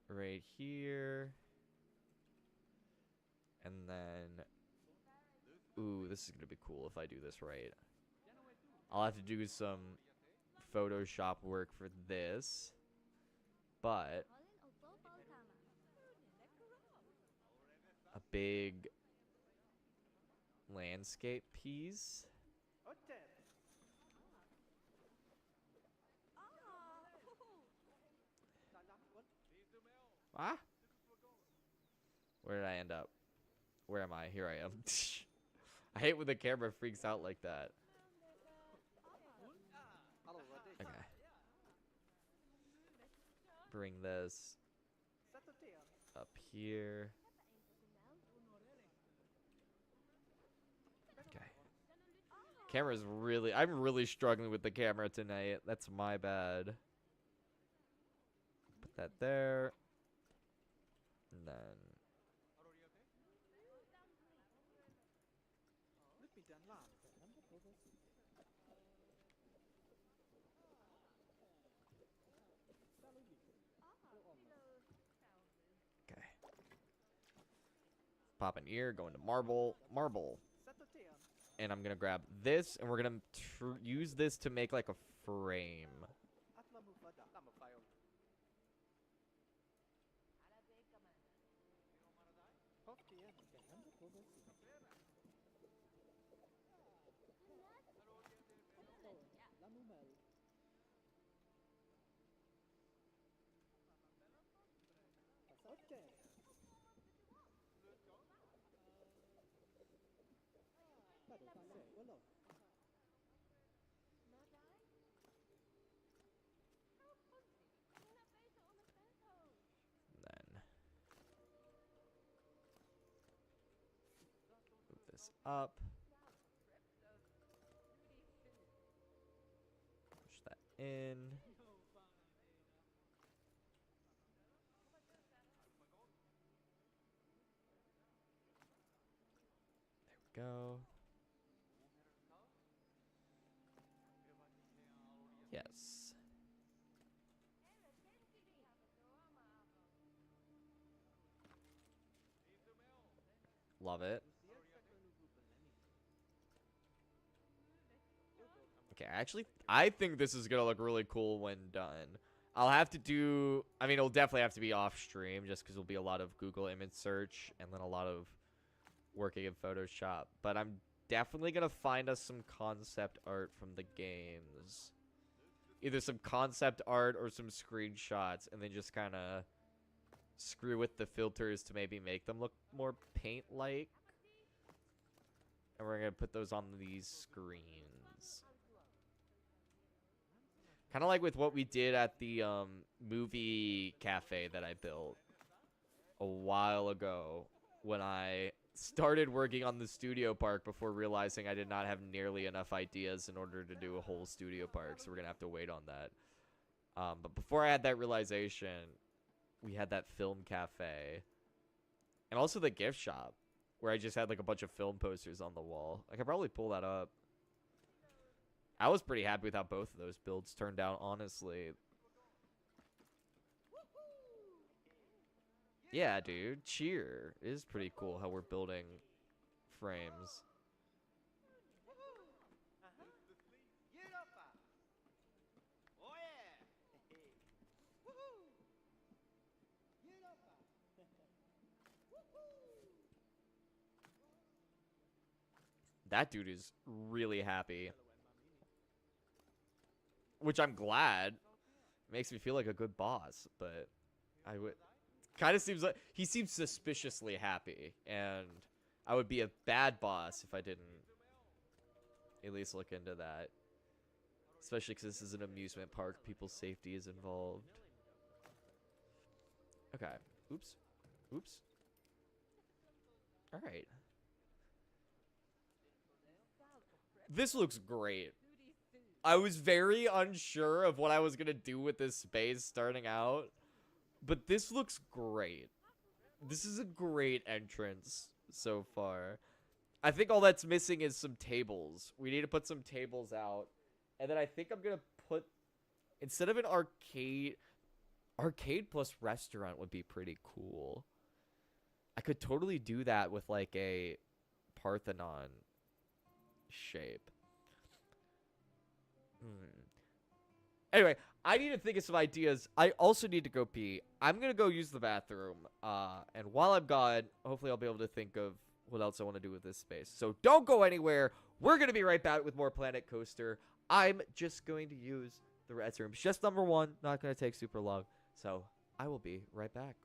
right here. And then, ooh, this is gonna be cool if I do this right. I'll have to do some Photoshop work for this, but a big landscape piece. Ah, where did I end up? Where am I? Here I am. I hate when the camera freaks out like that. Okay. Bring this up here. Okay. Camera's really... I'm really struggling with the camera tonight. That's my bad. Put that there. And then... Okay. Pop an ear, go into marble. Marble. And I'm gonna grab this, and we're gonna use this to make like a frame. Then move this up. Push that in. There we go. Yes. Love it. Okay, actually, I think this is gonna look really cool when done. I'll have to do... I mean, it'll definitely have to be off stream, just because there'll be a lot of Google image search and then a lot of working in Photoshop. But I'm definitely gonna find us some concept art from the games. Either some concept art or some screenshots, and then just kind of screw with the filters to maybe make them look more paint-like. And we're gonna put those on these screens. Kind of like with what we did at the movie cafe that I built a while ago when I started working on the studio park before realizing I did not have nearly enough ideas in order to do a whole studio park, so we're gonna have to wait on that. But before I had that realization, we had that film cafe and also the gift shop where I just had like a bunch of film posters on the wall. I could probably pull that up. I was pretty happy with how both of those builds turned out, honestly. Yeah, dude. Cheer. It is pretty cool how we're building frames. That dude is really happy. Which I'm glad. Makes me feel like a good boss, but I would... Kind of seems like... He seems suspiciously happy, and I would be a bad boss if I didn't at least look into that. Especially because this is an amusement park. People's safety is involved. Okay. Oops. Oops. Alright. This looks great. I was very unsure of what I was going to do with this space starting out. But this looks great. This is a great entrance so far. I think all that's missing is some tables. We need to put some tables out. And then I think I'm going to put... Instead of an arcade... Arcade plus restaurant would be pretty cool. I could totally do that with like a Parthenon shape. Anyway, I need to think of some ideas. I also need to go pee. I'm gonna go use the bathroom. And while I'm gone, hopefully I'll be able to think of what else I want to do with this space. So don't go anywhere. We're gonna be right back with more Planet Coaster. I'm just going to use the restroom. It's just number one. Not gonna take super long. So I will be right back.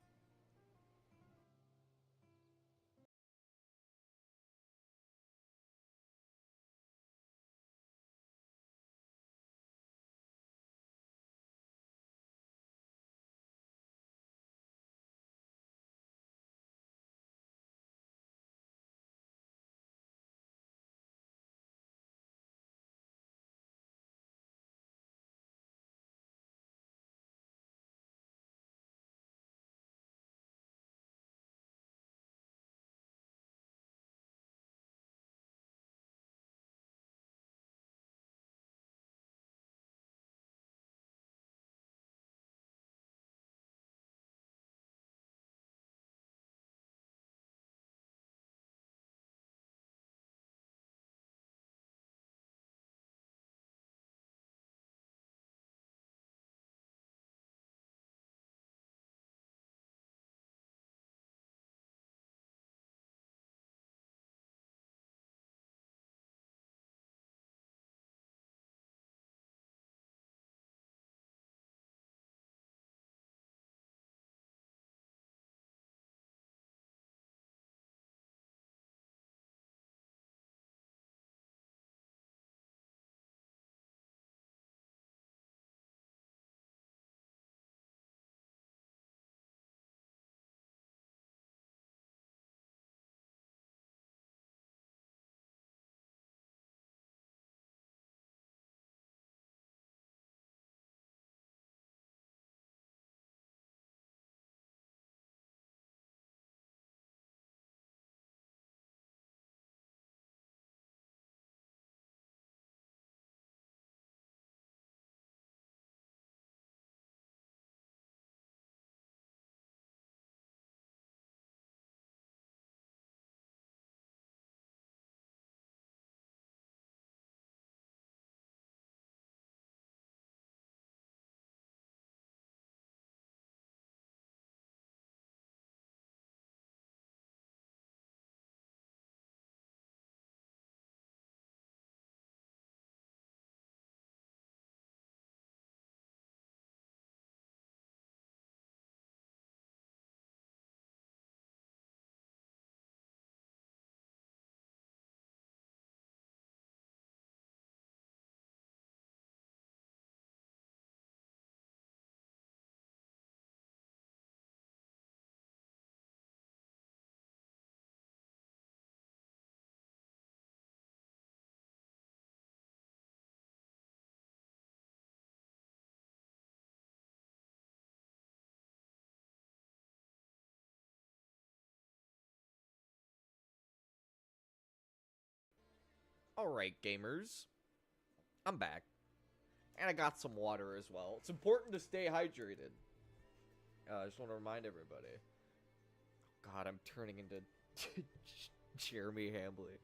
All right, gamers. I'm back. And I got some water as well. It's important to stay hydrated. I just want to remind everybody. God, I'm turning into Jeremy Hambley.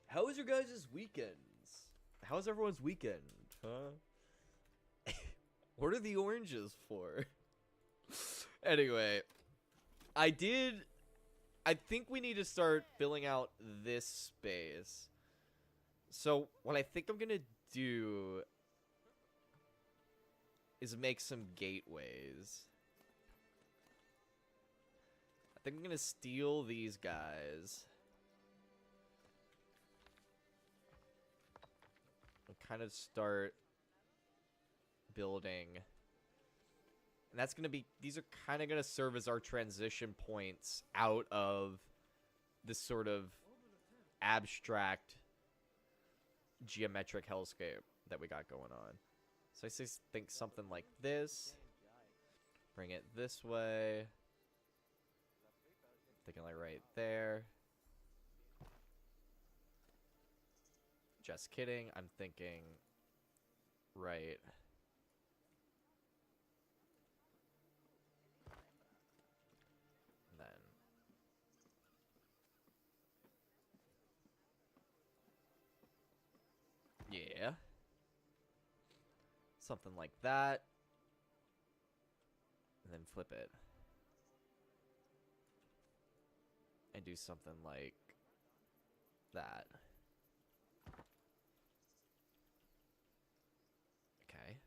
How was your guys' weekends? How's everyone's weekend? Huh? What are the oranges for? Anyway, I think we need to start filling out this space. So, what I think I'm gonna do is make some gateways. I think I'm gonna steal these guys. And kind of start building. And that's gonna be, these are kind of gonna serve as our transition points out of this sort of abstract geometric hellscape that we got going on. So I think something like this. Bring it this way. Thinking like right there. Just kidding. I'm thinking right Okay. Something like that. And then flip it. And do something like that. Okay.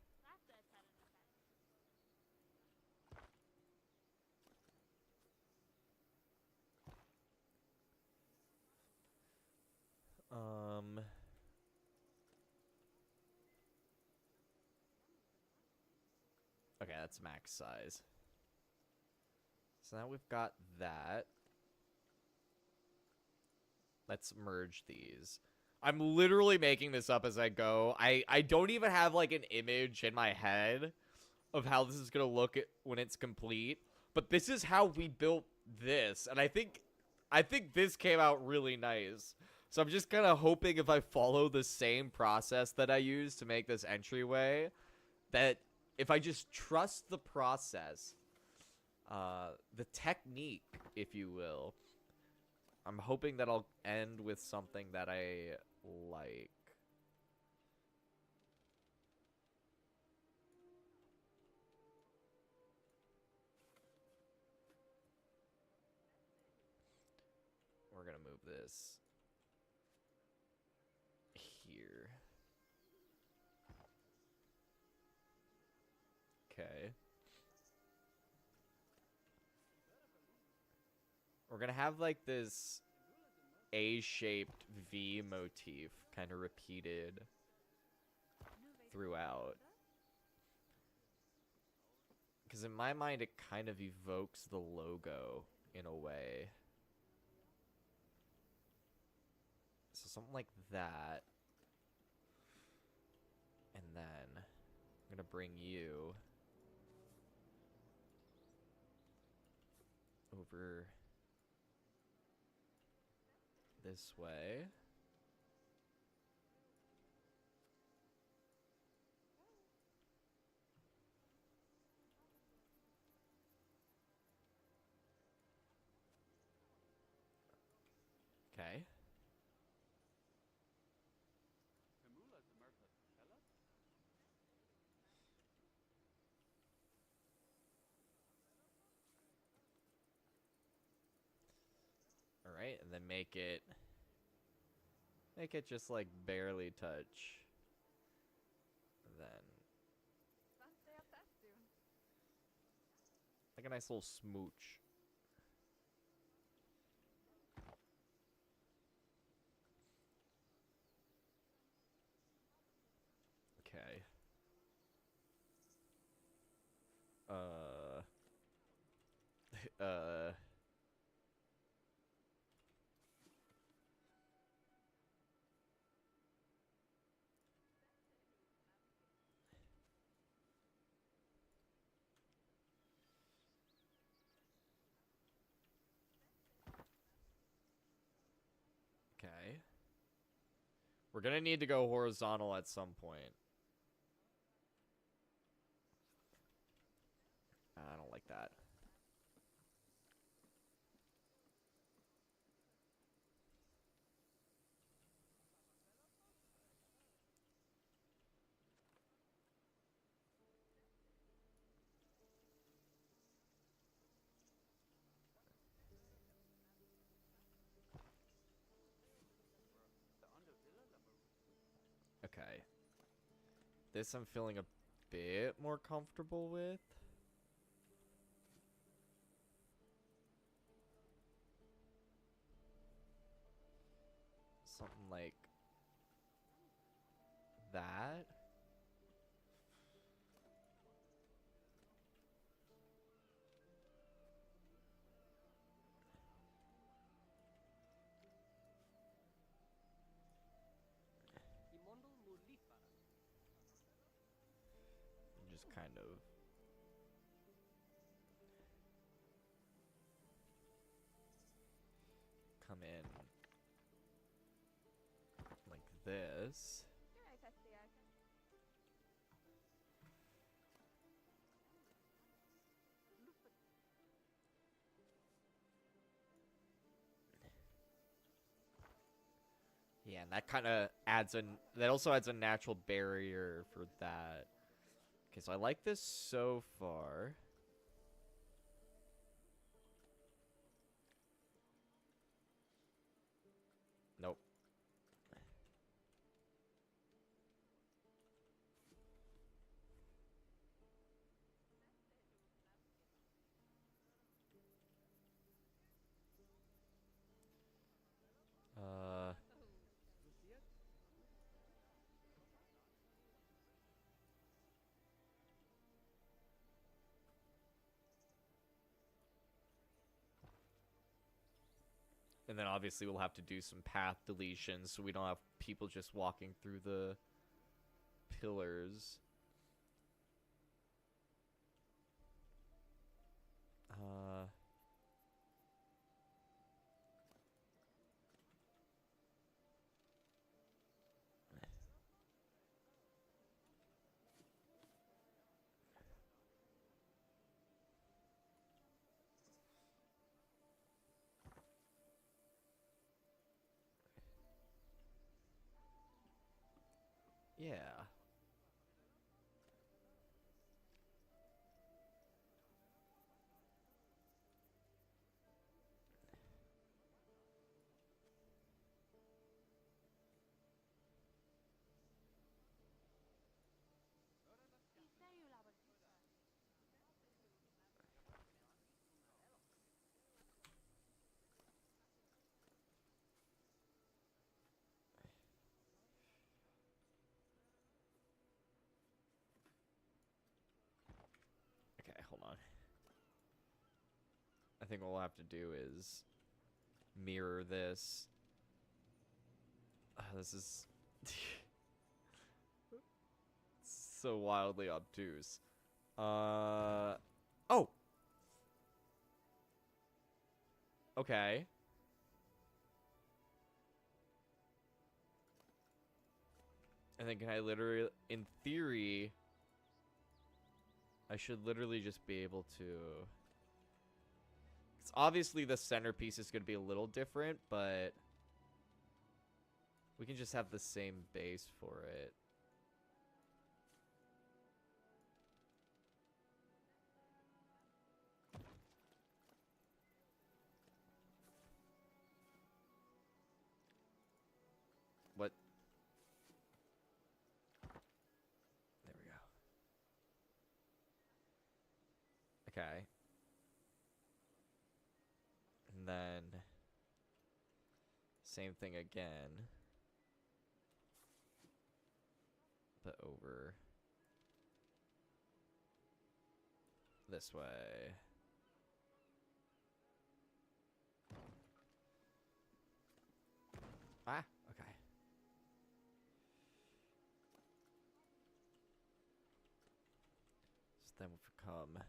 Okay, that's max size. So now we've got that. Let's merge these. I'm literally making this up as I go. I don't even have like an image in my head of how this is gonna look when it's complete. But this is how we built this, and I think this came out really nice. So I'm just kind of hoping if I follow the same process that I used to make this entryway, that if I just trust the process, the technique, if you will, I'm hoping that I'll end with something that I like. We're gonna move this here. Okay. We're gonna have like this A-shaped V motif kind of repeated throughout. Because in my mind, it kind of evokes the logo in a way. So something like that. And then I'm gonna bring you over this way. Okay. All right, and then make it just like barely touch. Then like a nice little smooch. Okay. Uh Okay. We're gonna need to go horizontal at some point. I don't like that. Okay. This I'm feeling a bit more comfortable with. Something like that. And just kind of come in like this. Yeah, and that kind of that also adds a natural barrier for that. Okay, so I like this so far. Nope. Uh, and then obviously we'll have to do some path deletions so we don't have people just walking through the pillars. Uh, yeah. Okay, hold on. I think what we'll have to do is mirror this. This is so wildly obtuse. Oh. Okay. And then can I literally, in theory, I should literally just be able to. 'Cause obviously the centerpiece is going to be a little different, but we can just have the same base for it. What? There we go. Okay. And then same thing again. But over this way. Ah, okay. So then we've come.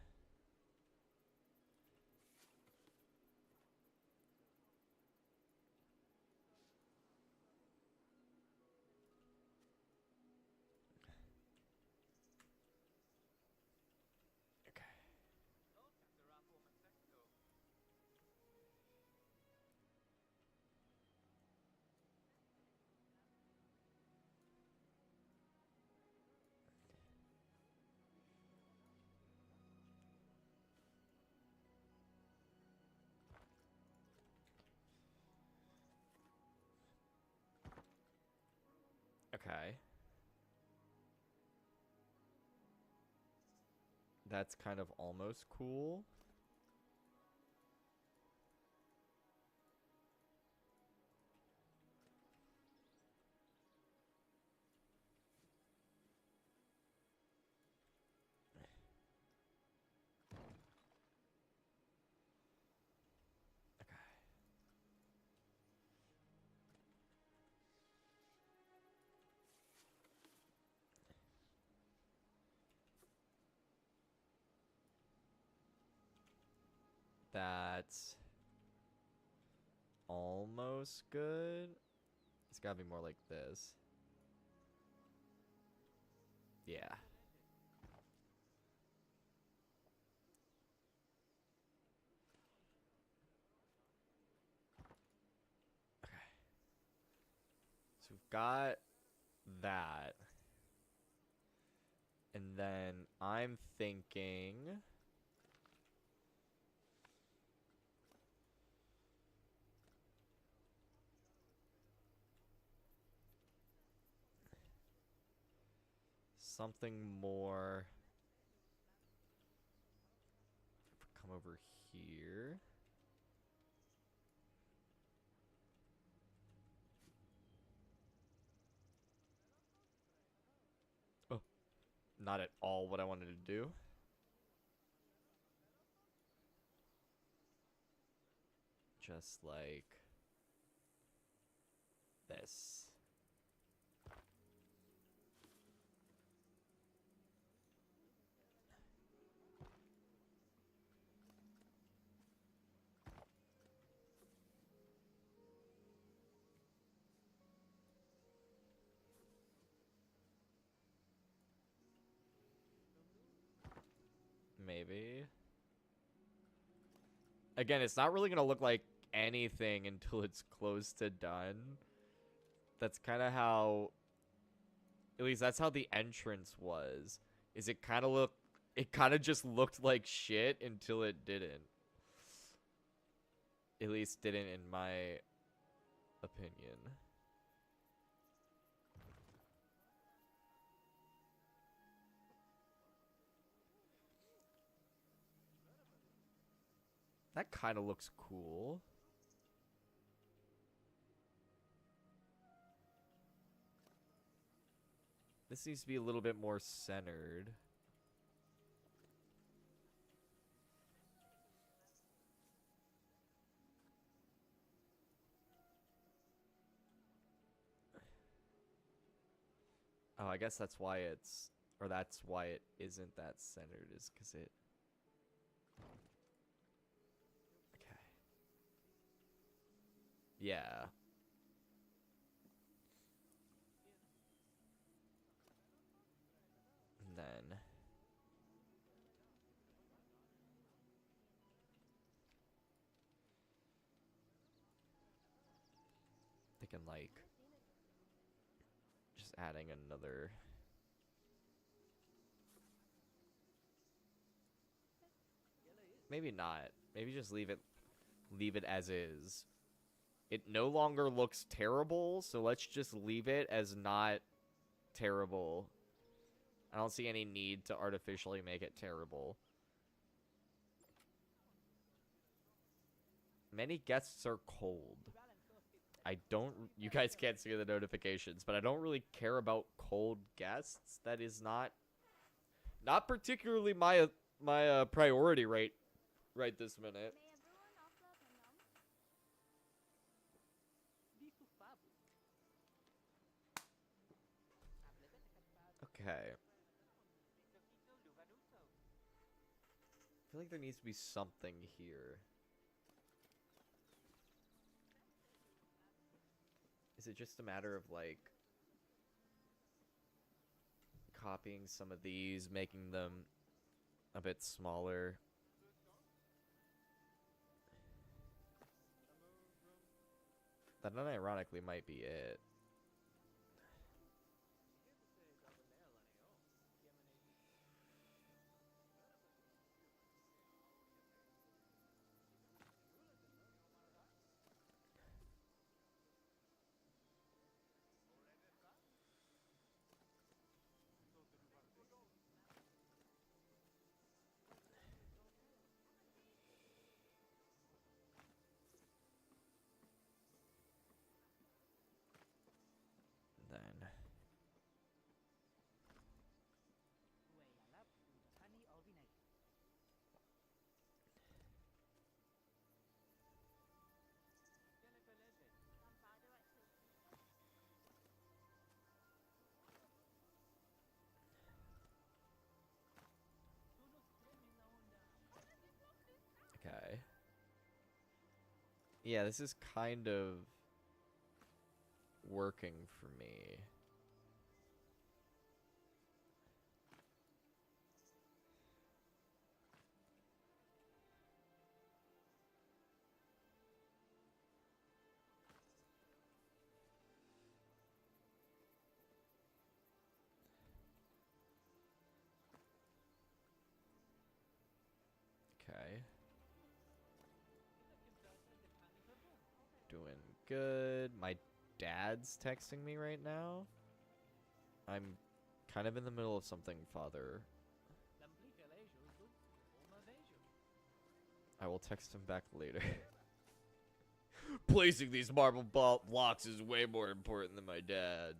Okay. Okay. That's kind of almost cool. Okay. That's almost good. It's gotta be more like this. Yeah. Okay. we've got that. And then I'm thinking... something more... come over here. Oh, not at all what I wanted to do. Just like this. Maybe. Again, it's not really gonna look like anything until it's close to done. That's kind of how, at least that's how the entrance was. Is it kind of just looked like shit until it didn't. At least didn't in my opinion. That kind of looks cool. This needs to be a little bit more centered. Oh, I guess that's why it's, or that's why it isn't that centered, is because it... Okay. Yeah. And then... thinking like... just adding another... maybe not. Maybe just leave it as is. It no longer looks terrible, so let's just leave it as not terrible. I don't see any need to artificially make it terrible. Many guests are cold. I don't... you guys can't see the notifications, but I don't really care about cold guests. That is not particularly my priority right this minute. Okay. I feel like there needs to be something here. Is it just a matter of, like, copying some of these, making them a bit smaller? That unironically might be it. Then... okay. Yeah, this is kind of working for me. good. My dad's texting me right now. I'm kind of in the middle of something, father. I will text him back later. Placing these marble blocks is way more important than my dad.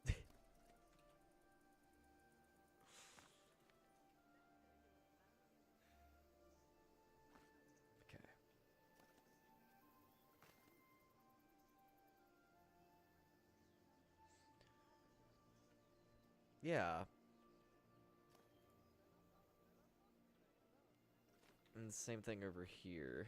Okay. Yeah. And the same thing over here.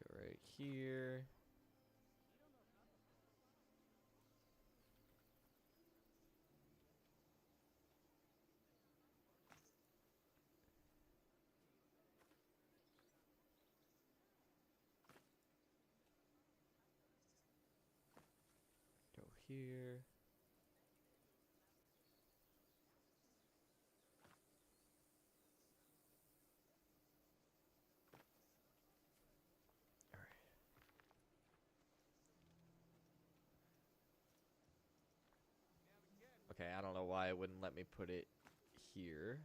Go right here. Go here. Okay, I don't know why it wouldn't let me put it here.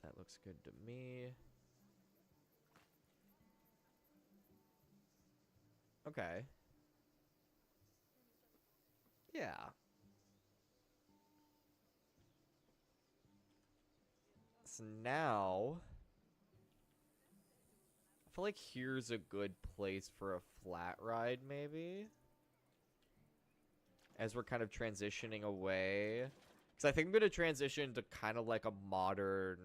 That looks good to me. Okay. Yeah. So now, I feel like here's a good place for a flat ride, maybe? As we're kind of transitioning away. Because I think I'm going to transition to kind of like a modern,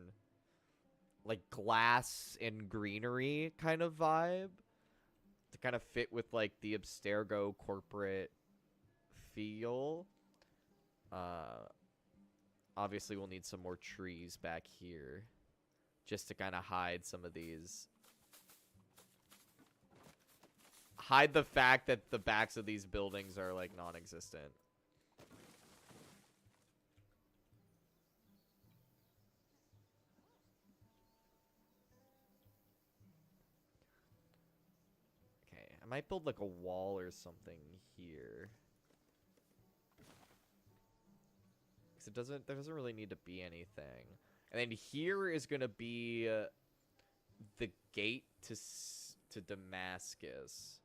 like glass and greenery kind of vibe. To kind of fit with like the Abstergo corporate feel. Obviously we'll need some more trees back here. Just to kind of hide some of these. Hide the fact that the backs of these buildings are like non-existent. Okay, I might build like a wall or something here. Because there doesn't really need to be anything. And then here is going to be the gate to Damascus.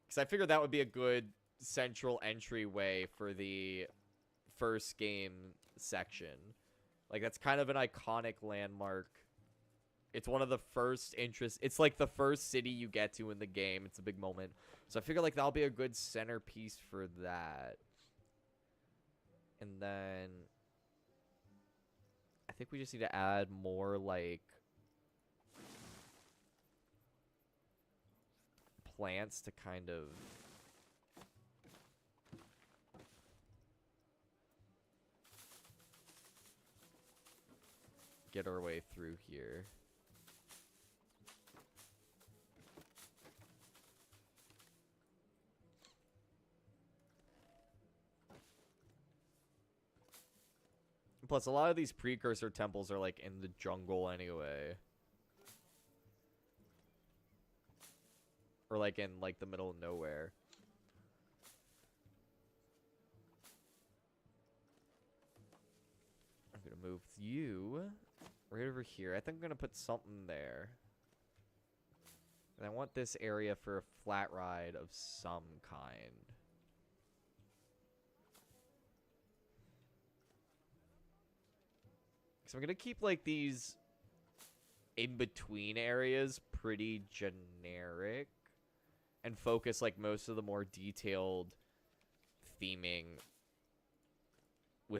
Because I figured that would be a good central entryway for the first game section. Like, that's kind of an iconic landmark. It's one of the first interests. It's like the first city you get to in the game. It's a big moment. So I figure like that'll be a good centerpiece for that. And then I think we just need to add more like plants to kind of get our way through here. Plus, a lot of these precursor temples are like in the jungle anyway. Or like in like the middle of nowhere. I'm gonna move you right over here. I think I'm gonna put something there. And I want this area for a flat ride of some kind. So I'm gonna keep like these in-between areas pretty generic and focus like most of the more detailed theming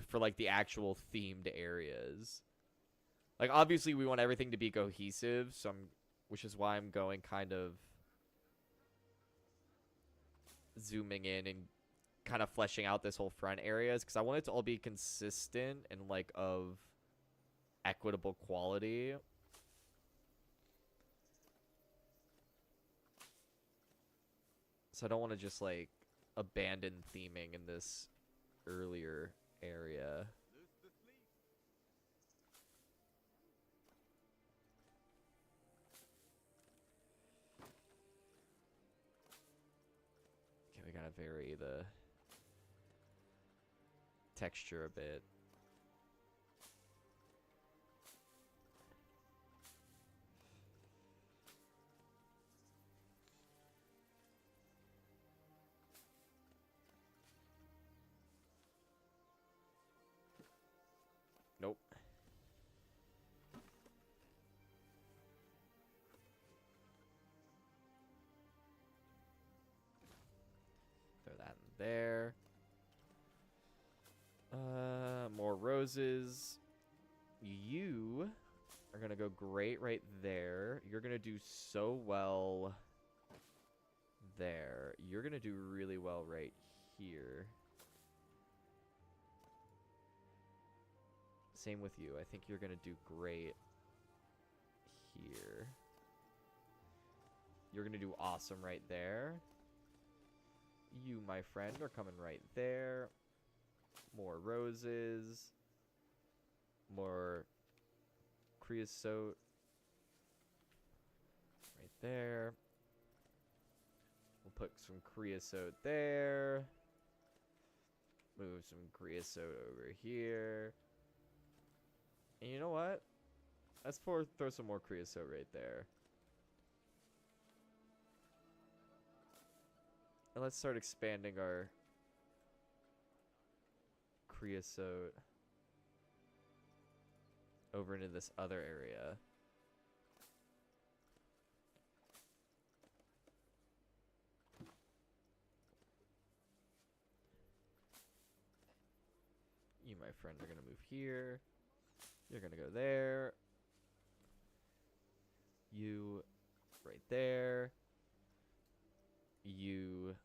for like the actual themed areas. Like obviously we want everything to be cohesive, so which is why I'm going kind of zooming in and kind of fleshing out this whole front areas because I want it to all be consistent and like of equitable quality. So I don't want to just like abandon theming in this earlier area. Okay, we gotta vary the texture a bit. Nope. Throw that in there. More roses. You are gonna go great right there. You're gonna do so well there. You're gonna do really well right here. Same with you. I think you're gonna do great here. You're gonna do awesome right there. You, my friend, are coming right there. More roses. More creosote. Right there. We'll put some creosote there. Move some creosote over here. And you know what? Let's throw some more creosote right there. And let's start expanding our creosote over into this other area. You, my friend, are going to move here. You're going to go there. You right there. You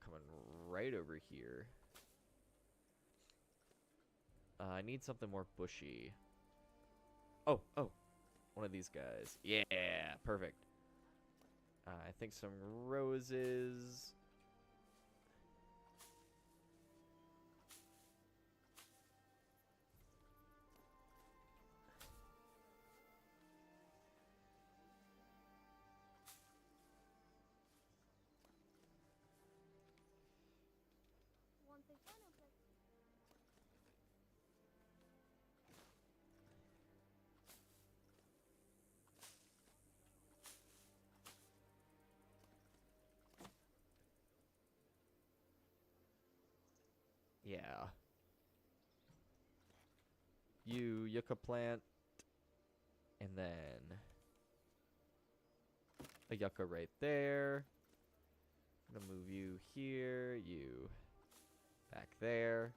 coming right over here. I need something more bushy. Oh, one of these guys. Yeah, perfect. I think some roses. Yeah. You, yucca plant. And then a yucca right there. I'm gonna move you here. You back there.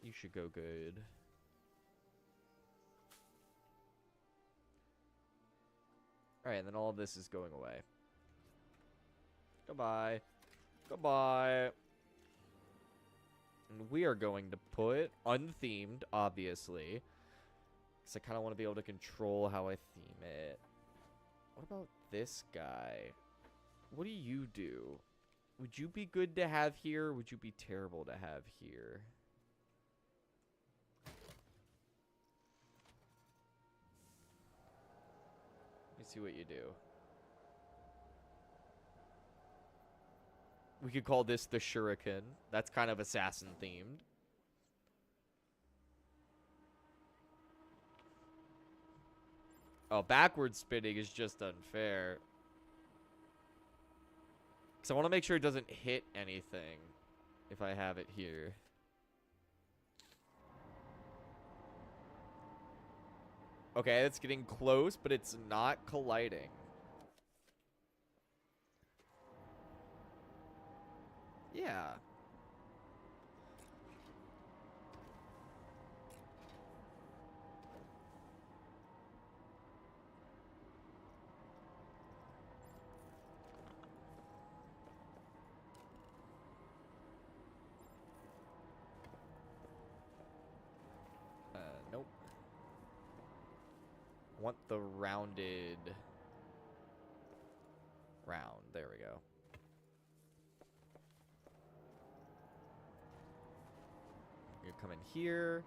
You should go good. Alright, and then all of this is going away. Goodbye. Goodbye. And we are going to put unthemed, obviously. Because I kind of want to be able to control how I theme it. What about this guy? What do you do? Would you be good to have here? Or would you be terrible to have here? Let me see what you do. We could call this the Shuriken. That's kind of assassin themed. Oh, backward spinning is just unfair. Because I want to make sure it doesn't hit anything if I have it here. Okay, it's getting close, but it's not colliding. Yeah. Want the rounded round. There we go. You come in here.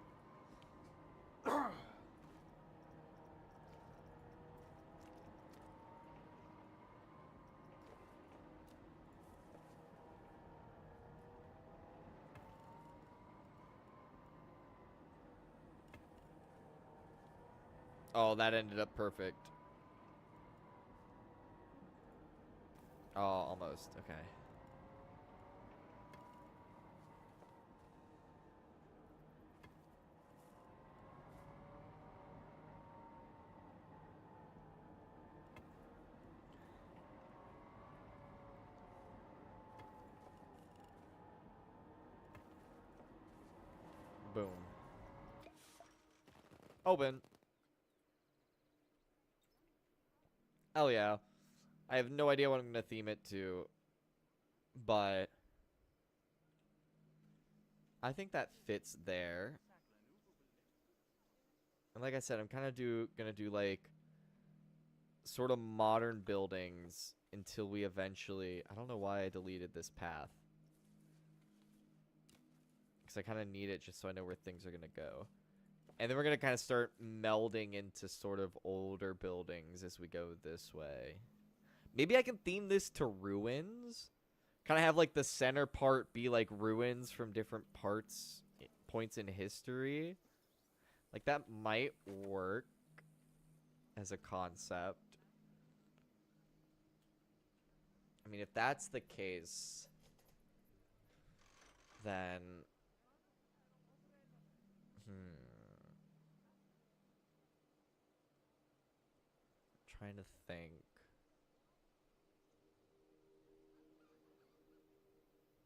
Oh, that ended up perfect. Oh, almost. Okay. Boom. Open. Hell yeah. I have no idea what I'm going to theme it to, but I think that fits there. And like I said, I'm kind of going to do like sort of modern buildings until we eventually... I don't know why I deleted this path. Because I kind of need it just so I know where things are going to go. And then we're going to kind of start melding into sort of older buildings as we go this way. Maybe I can theme this to ruins. Kind of have like the center part be like ruins from different points in history. Like that might work as a concept. I mean, if that's the case, then... Trying to think.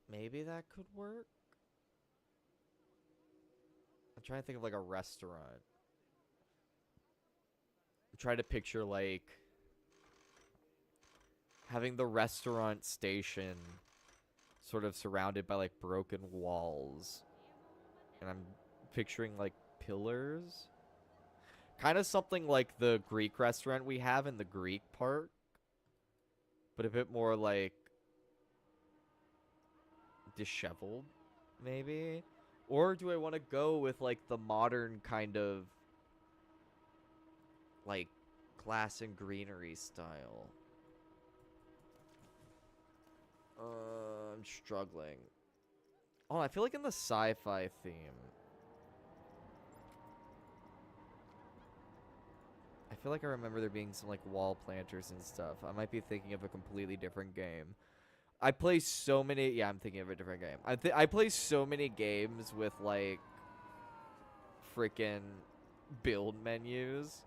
Maybe that could work? I'm trying to think of like a restaurant. I'm trying to picture like having the restaurant station sort of surrounded by like broken walls. And I'm picturing like pillars. Kind of something like the Greek restaurant we have in the Greek park. But a bit more like disheveled, maybe? Or do I want to go with like the modern kind of like glass and greenery style? I'm struggling. Oh, I feel like in the sci-fi theme. I feel like I remember there being some like wall planters and stuff. I might be thinking of a completely different game. I play so many... Yeah, I'm thinking of a different game. I play so many games with like freaking build menus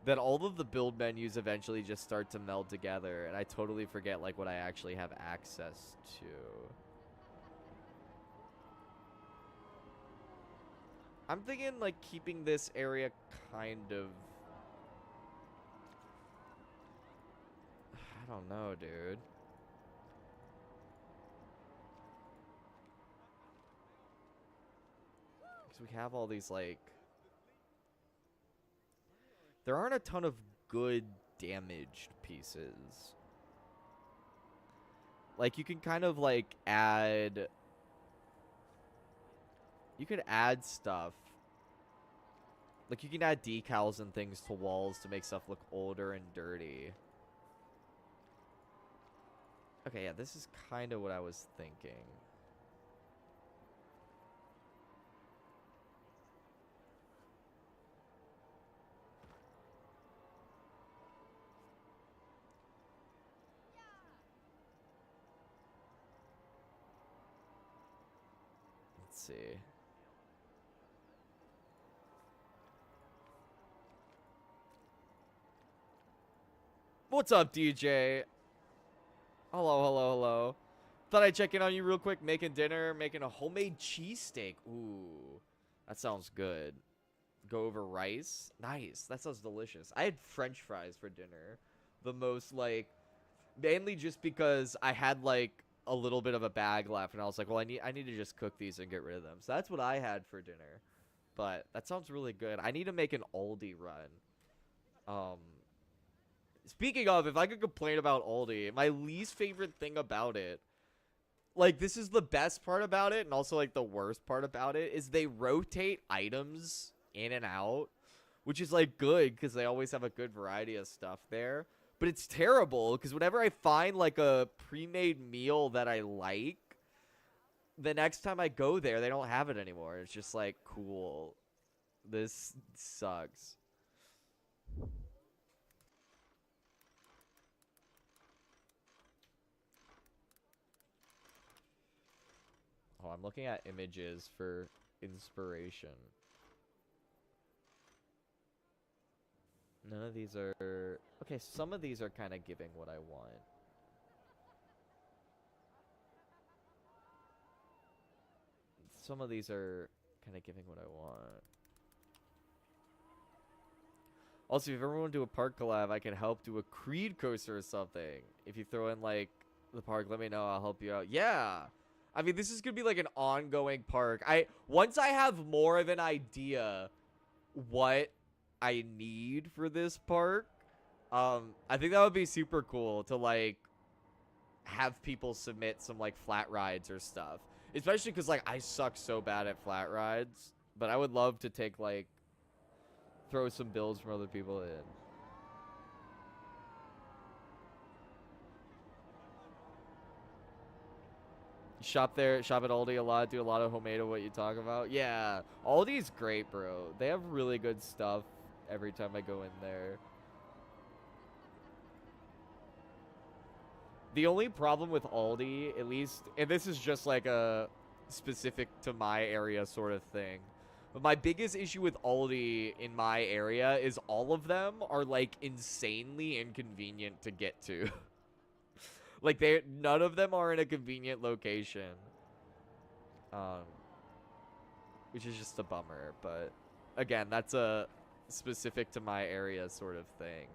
that all of the build menus eventually just start to meld together, and I totally forget like what I actually have access to. I'm thinking like keeping this area kind of... I don't know, dude. Because we have all these like... There aren't a ton of good damaged pieces. Like, you can kind of, like, add... You could add stuff. Like, you can add decals and things to walls to make stuff look older and dirty. Okay, yeah, this is kind of what I was thinking. Let's see. What's up, DJ? Hello, hello, hello. Thought I'd check in on you real quick. Making dinner, making a homemade cheesesteak. Ooh, that sounds good. Go over rice. Nice. That sounds delicious. I had French fries for dinner. The most, like, mainly just because I had, like, a little bit of a bag left, and I was like, well, I need to just cook these and get rid of them. So that's what I had for dinner. But that sounds really good. I need to make an Aldi run. Um, Speaking of, if I could complain about Aldi, my least favorite thing about it, like this is the best part about it, and also like the worst part about it, is they rotate items in and out, which is like good because they always have a good variety of stuff there. But it's terrible because whenever I find like a pre-made meal that I like, the next time I go there, they don't have it anymore. It's just like, cool. This sucks. Oh, I'm looking at images for inspiration. None of these are... Okay, some of these are kind of giving what I want. Some of these are kind of giving what I want. Also, if everyone do a park collab, I can help do a Creed coaster or something. If you throw in, like, the park, let me know. I'll help you out. Yeah. I mean, this is going to be, like, an ongoing park. Once I have more of an idea what I need for this park, I think that would be super cool to, like, have people submit some, like, flat rides or stuff. Especially because, like, I suck so bad at flat rides. But I would love to take, like, throw some builds from other people in. Shop there, shop at Aldi a lot, do a lot of homemade of what you talk about. Yeah, Aldi's great, bro. They have really good stuff every time I go in there. The only problem with Aldi, at least, and this is just like a specific to my area sort of thing, but my biggest issue with Aldi in my area is all of them are like insanely inconvenient to get to. Like none of them are in a convenient location. Which is just a bummer, but again, that's a specific to my area sort of thing.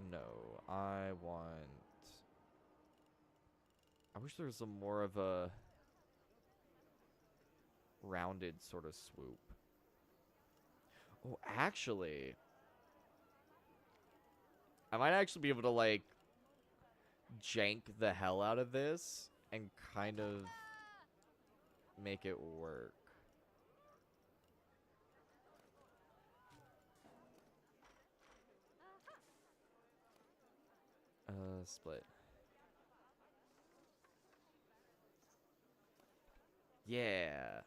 No, I wish there was a more of a rounded sort of swoop. Oh, actually, I might actually be able to, like, jank the hell out of this and kind of make it work. Split. Yeah.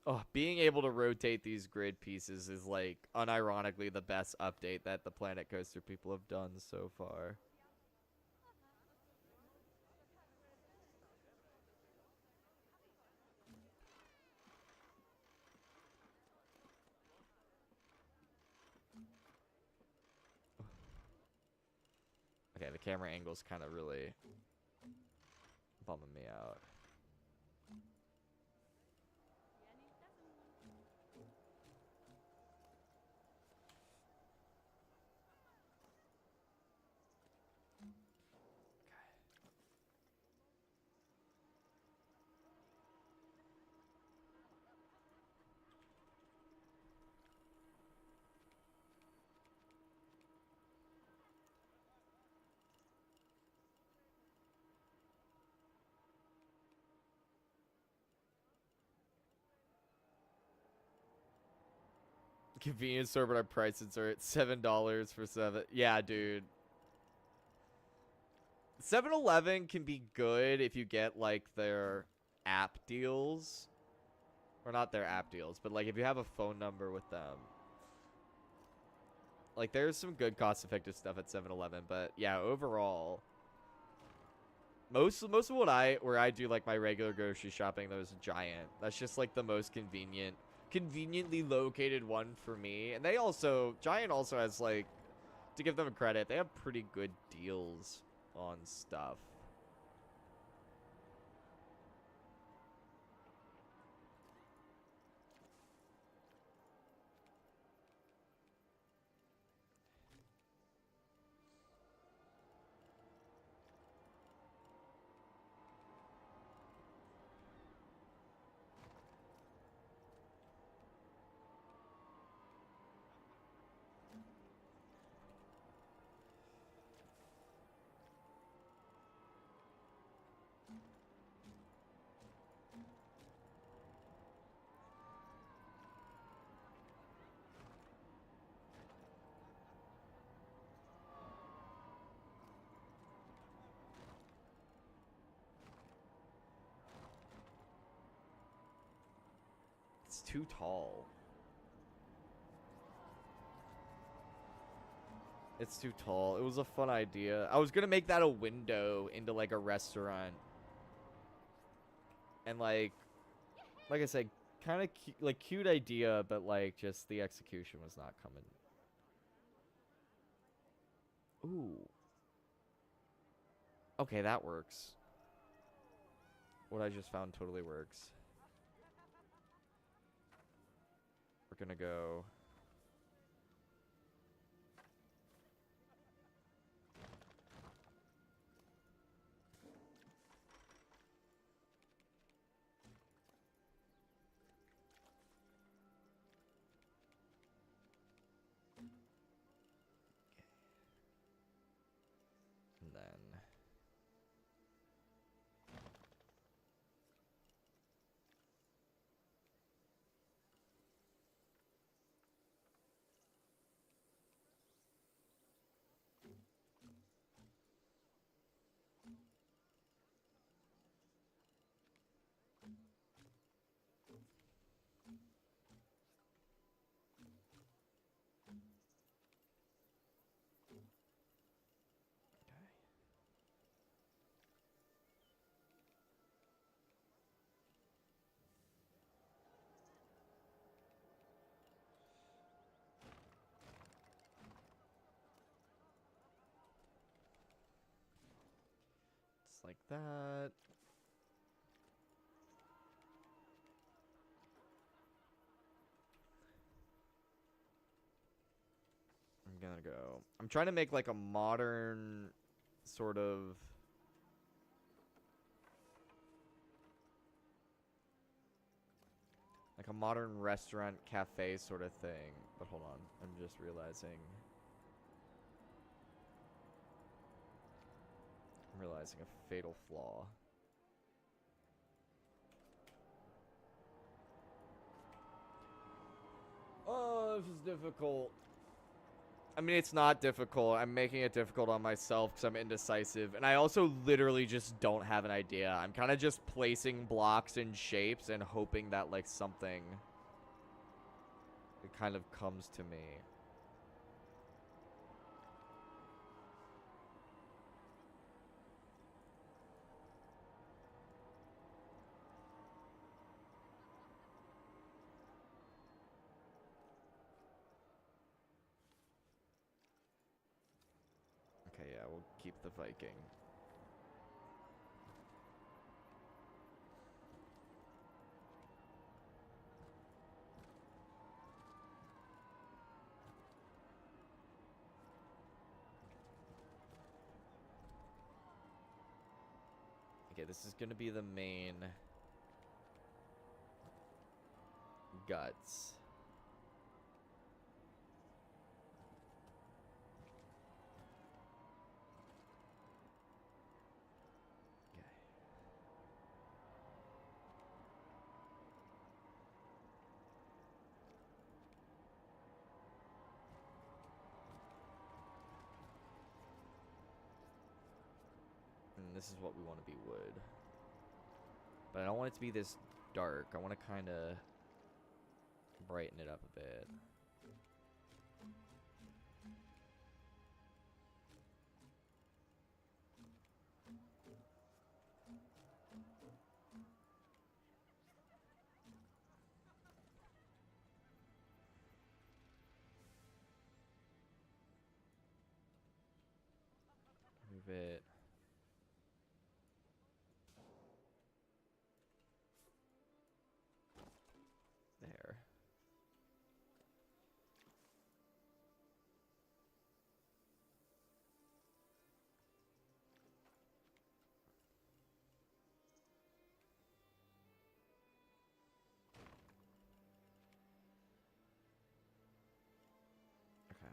Oh, being able to rotate these grid pieces is, like, unironically the best update that the Planet Coaster people have done so far. Okay, the camera angle's kind of really bumming me out. Convenience store, but our prices are at $7 for 7. Yeah, dude. 7-Eleven can be good if you get, like, their app deals. Or not their app deals, but like if you have a phone number with them. Like there's some good cost-effective stuff at 7-Eleven, but yeah, overall most of where I do like my regular grocery shopping, there's Giant. That's just like the most conveniently located one for me. And Giant also has like, to give them credit, they have pretty good deals on stuff. It's too tall. It's too tall. It was a fun idea. I was gonna make that a window into like a restaurant. And like I said, kind of cute idea, but like just the execution was not coming. Ooh. Okay, that works. What I just found totally works. We're gonna go. And then just like that. I'm gonna go. I'm trying to make like a modern sort of like a modern restaurant cafe sort of thing. But hold on, I'm just realizing a fatal flaw. Oh, this is difficult. I mean, it's not difficult. I'm making it difficult on myself because I'm indecisive. And I also literally just don't have an idea. I'm kind of just placing blocks and shapes and hoping that, like, something it kind of comes to me. Okay, yeah, we'll keep the Viking. Okay, this is gonna be the main guts. Okay. And this is what we want to be wood. But I don't want it to be this dark. I want to kind of Brighten it up a bit. Move it. There. Okay.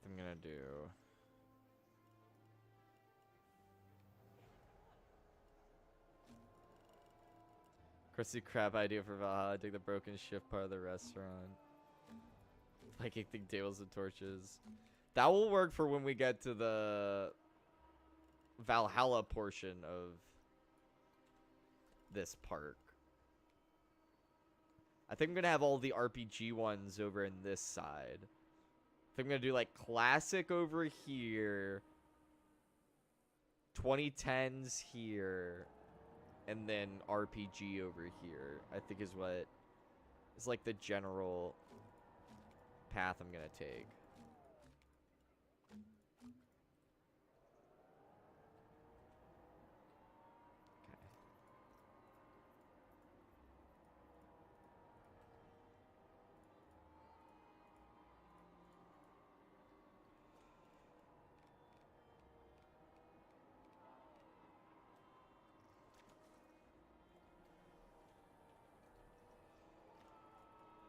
What I'm gonna do. Krusty Krab idea for Valhalla. Take the broken shift part of the restaurant. Viking thing tables and torches. That will work for when we get to the Valhalla portion of this park. I think I'm gonna have all the RPG ones over in this side. I think I'm gonna do like classic over here, 2010s here, and then RPG over here. I think is what is like the general path I'm gonna take.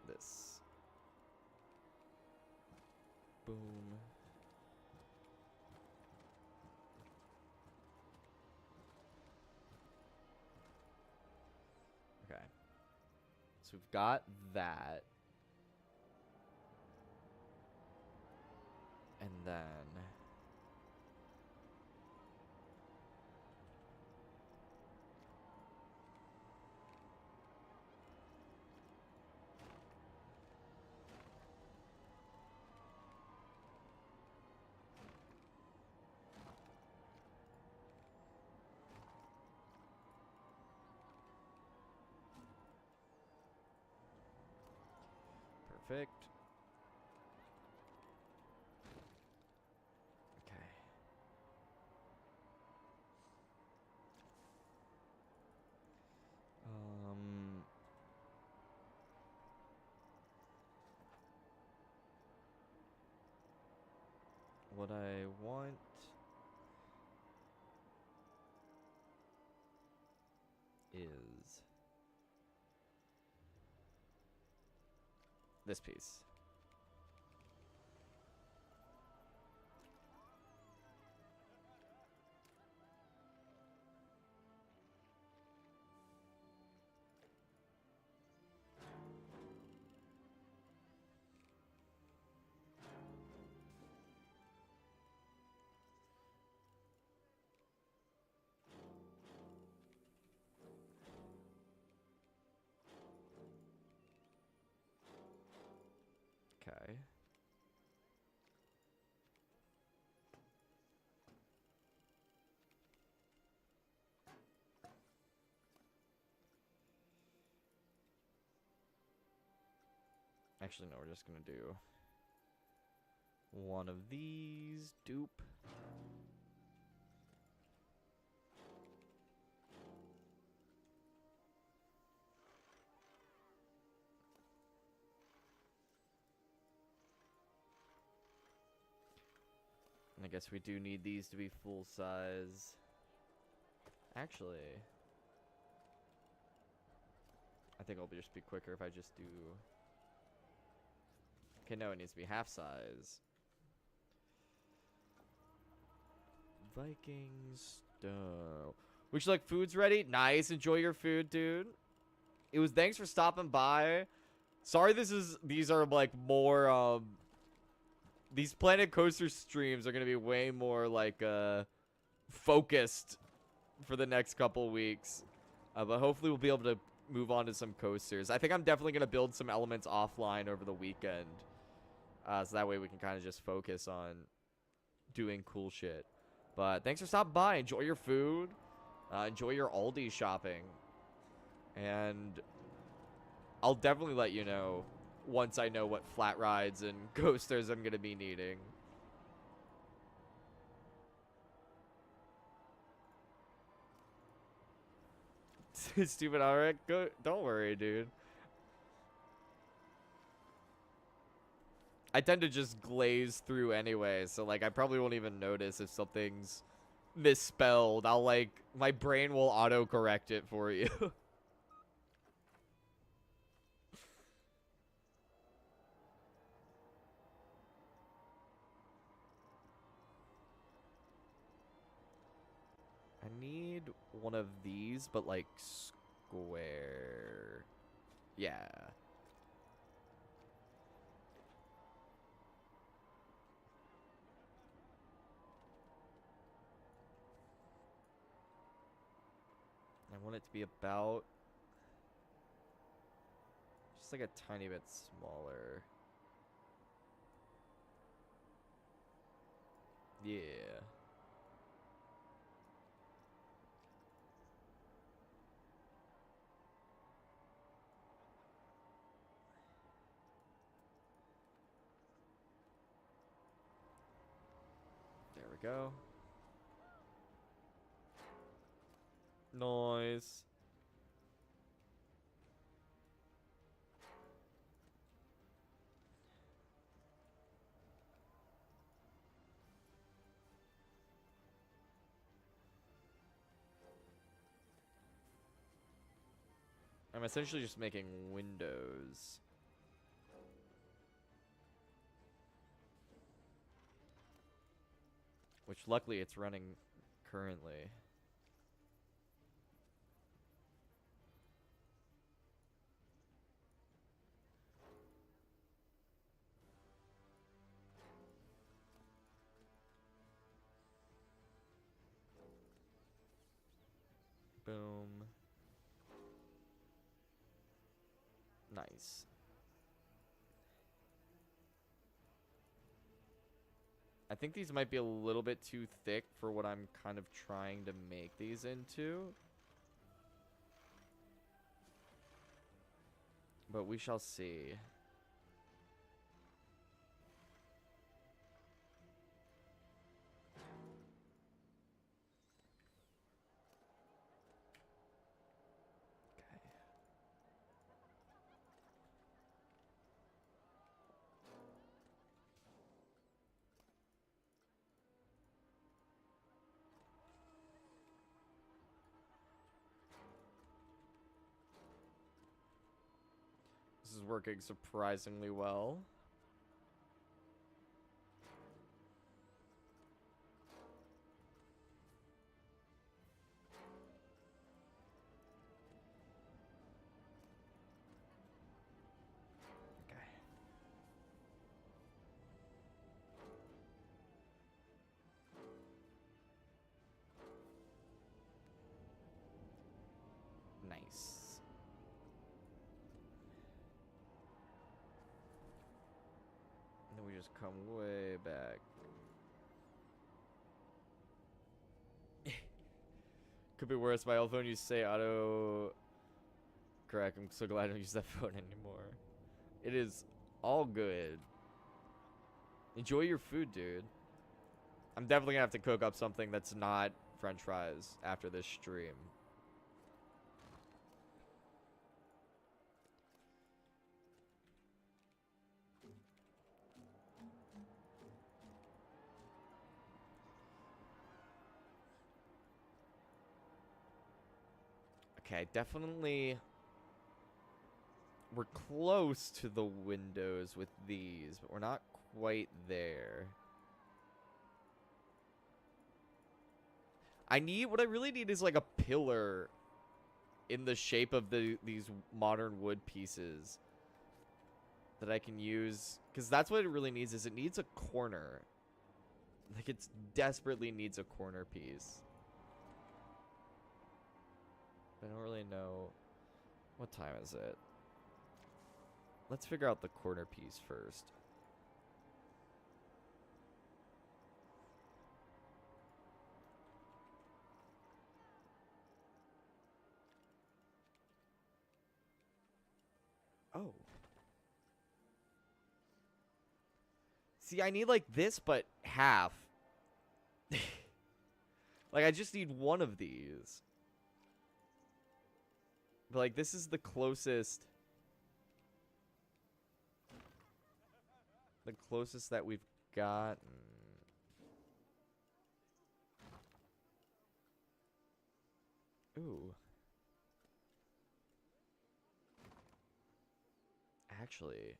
This. Boom. Okay. So we've got that. And then perfect. Okay. What I want is this piece. Okay. Actually, no, we're just gonna do one of these. Dupe. And I guess we do need these to be full size. Actually, I think it'll just be quicker if I just do... Okay, no, it needs to be half size. Vikings. Wish you like food's ready. Nice. Enjoy your food, dude. It was thanks for stopping by. Sorry these are like more these Planet Coaster streams are gonna be way more like focused for the next couple weeks. But hopefully we'll be able to move on to some coasters. I think I'm definitely gonna build some elements offline over the weekend. So that way we can kind of just focus on doing cool shit. But thanks for stopping by. Enjoy your food. Enjoy your Aldi shopping. And I'll definitely let you know once I know what flat rides and coasters I'm going to be needing. Stupid, alright. Go. Don't worry, dude. I tend to just glaze through anyway, so like I probably won't even notice if something's misspelled. I'll like my brain will autocorrect it for you. I need one of these, but like square. Yeah. I want it to be about just like a tiny bit smaller. Yeah. There we go. Nice. I'm essentially just making windows. Which luckily it's running currently. Boom. Nice. I think these might be a little bit too thick for what I'm kind of trying to make these into. But we shall see. This is working surprisingly well. Okay. Nice. And then we just come way back. Could be worse. My old phone used to say auto correct. I'm so glad I don't use that phone anymore. It is all good. Enjoy your food, dude. I'm definitely gonna have to cook up something that's not French fries after this stream. Okay, definitely. We're close to the windows with these, but we're not quite there. What I really need is like a pillar in the shape of these modern wood pieces that I can use, because that's what it really needs. Is it needs a corner. Like, it desperately needs a corner piece. I don't really know. What time is it? Let's figure out the corner piece first. Oh. See, I need like this, but half. Like, I just need one of these. But, like, this is the closest. The closest that we've got. Ooh. Actually.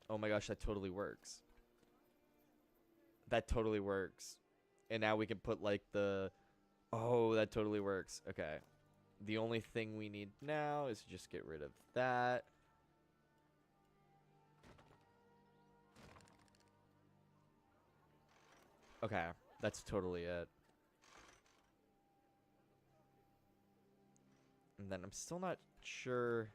Oh my gosh, that totally works. That totally works. And now we can put like the... Oh, that totally works. Okay. The only thing we need now is just get rid of that. Okay, that's totally it. And then I'm still not sure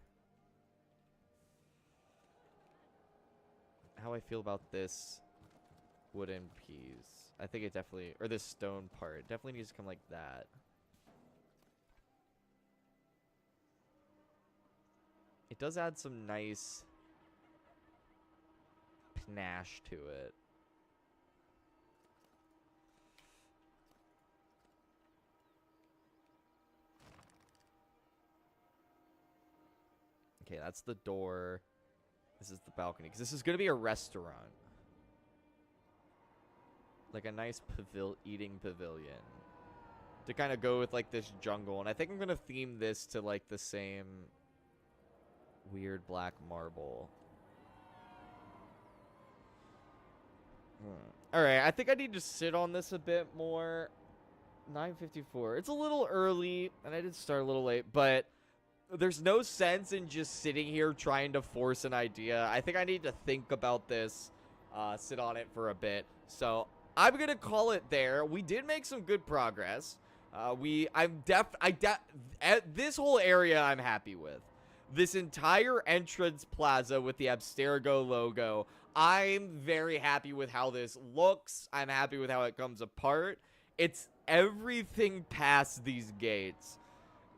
how I feel about this wooden piece. I think it definitely, or this stone part, definitely needs to come like that. It does add some nice panache to it. Okay, that's the door. This is the balcony, because this is going to be a restaurant. Like a nice eating pavilion. To kind of go with like this jungle. And I think I'm going to theme this to like the same weird black marble. Alright, I think I need to sit on this a bit more. 9:54. It's a little early, and I did start a little late, but there's no sense in just sitting here trying to force an idea. I think I need to think about this, sit on it for a bit. So I'm gonna call it there. We did make some good progress. This whole area I'm happy with. This entire entrance plaza with the Abstergo logo, I'm very happy with how this looks. I'm happy with how it comes apart. It's everything past these gates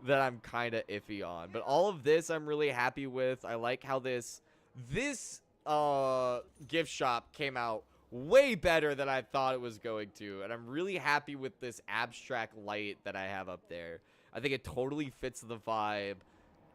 that I'm kind of iffy on. But all of this I'm really happy with. I like how this gift shop came out way better than I thought it was going to. And I'm really happy with this abstract light that I have up there. I think it totally fits the vibe.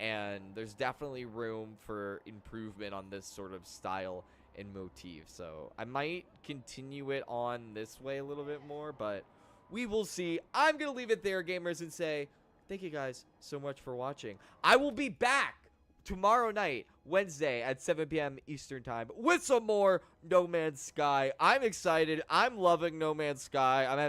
And there's definitely room for improvement on this sort of style and motif. So I might continue it on this way a little bit more, but we will see. I'm going to leave it there, gamers, and say thank you guys so much for watching. I will be back tomorrow night, Wednesday at 7 p.m. Eastern Time with some more No Man's Sky. I'm excited. I'm loving No Man's Sky. I'm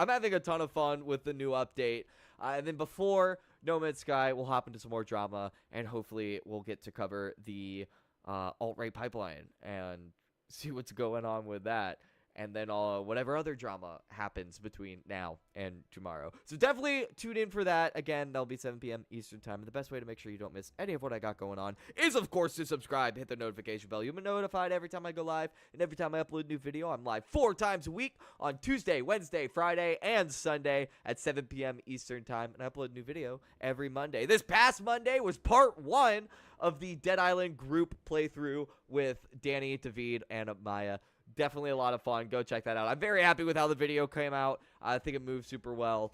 having a ton of fun with the new update. And then before No Man's Sky, we'll hop into some more drama, and hopefully we'll get to cover the alt-right pipeline and see what's going on with that. And then whatever other drama happens between now and tomorrow. So definitely tune in for that. Again, that'll be 7 p.m. Eastern Time. And the best way to make sure you don't miss any of what I got going on is, of course, to subscribe. Hit the notification bell. You'll be notified every time I go live. And every time I upload a new video, I'm live 4 times a week on Tuesday, Wednesday, Friday, and Sunday at 7 p.m. Eastern Time. And I upload a new video every Monday. This past Monday was part 1 of the Dead Island group playthrough with Danny, David, and Maya. Definitely a lot of fun. Go check that out. I'm very happy with how the video came out. I think it moved super well.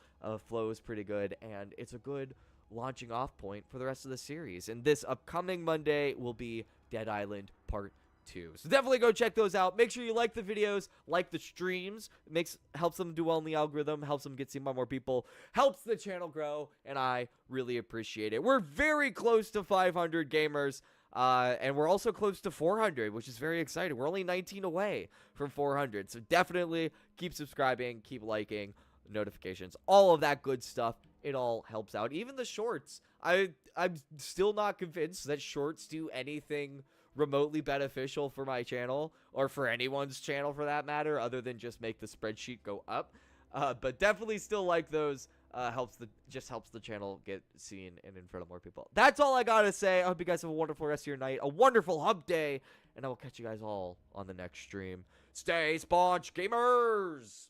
Flow is pretty good, and it's a good launching off point for the rest of the series. And this upcoming Monday will be Dead Island Part too. So definitely go check those out. Make sure you like the videos, like the streams. It helps them do well in the algorithm, helps them get seen by more people, helps the channel grow, and I really appreciate it. We're very close to 500 gamers. And we're also close to 400, which is very exciting. We're only 19 away from 400. So definitely keep subscribing, keep liking, notifications, all of that good stuff. It all helps out. Even the shorts. I'm still not convinced that shorts do anything remotely beneficial for my channel, or for anyone's channel for that matter, other than just make the spreadsheet go up. But definitely still like those. Just helps the channel get seen and in front of more people. That's all I gotta say. I hope you guys have a wonderful rest of your night, a wonderful hump day, and I will catch you guys all on the next stream. Stay sponge gamers!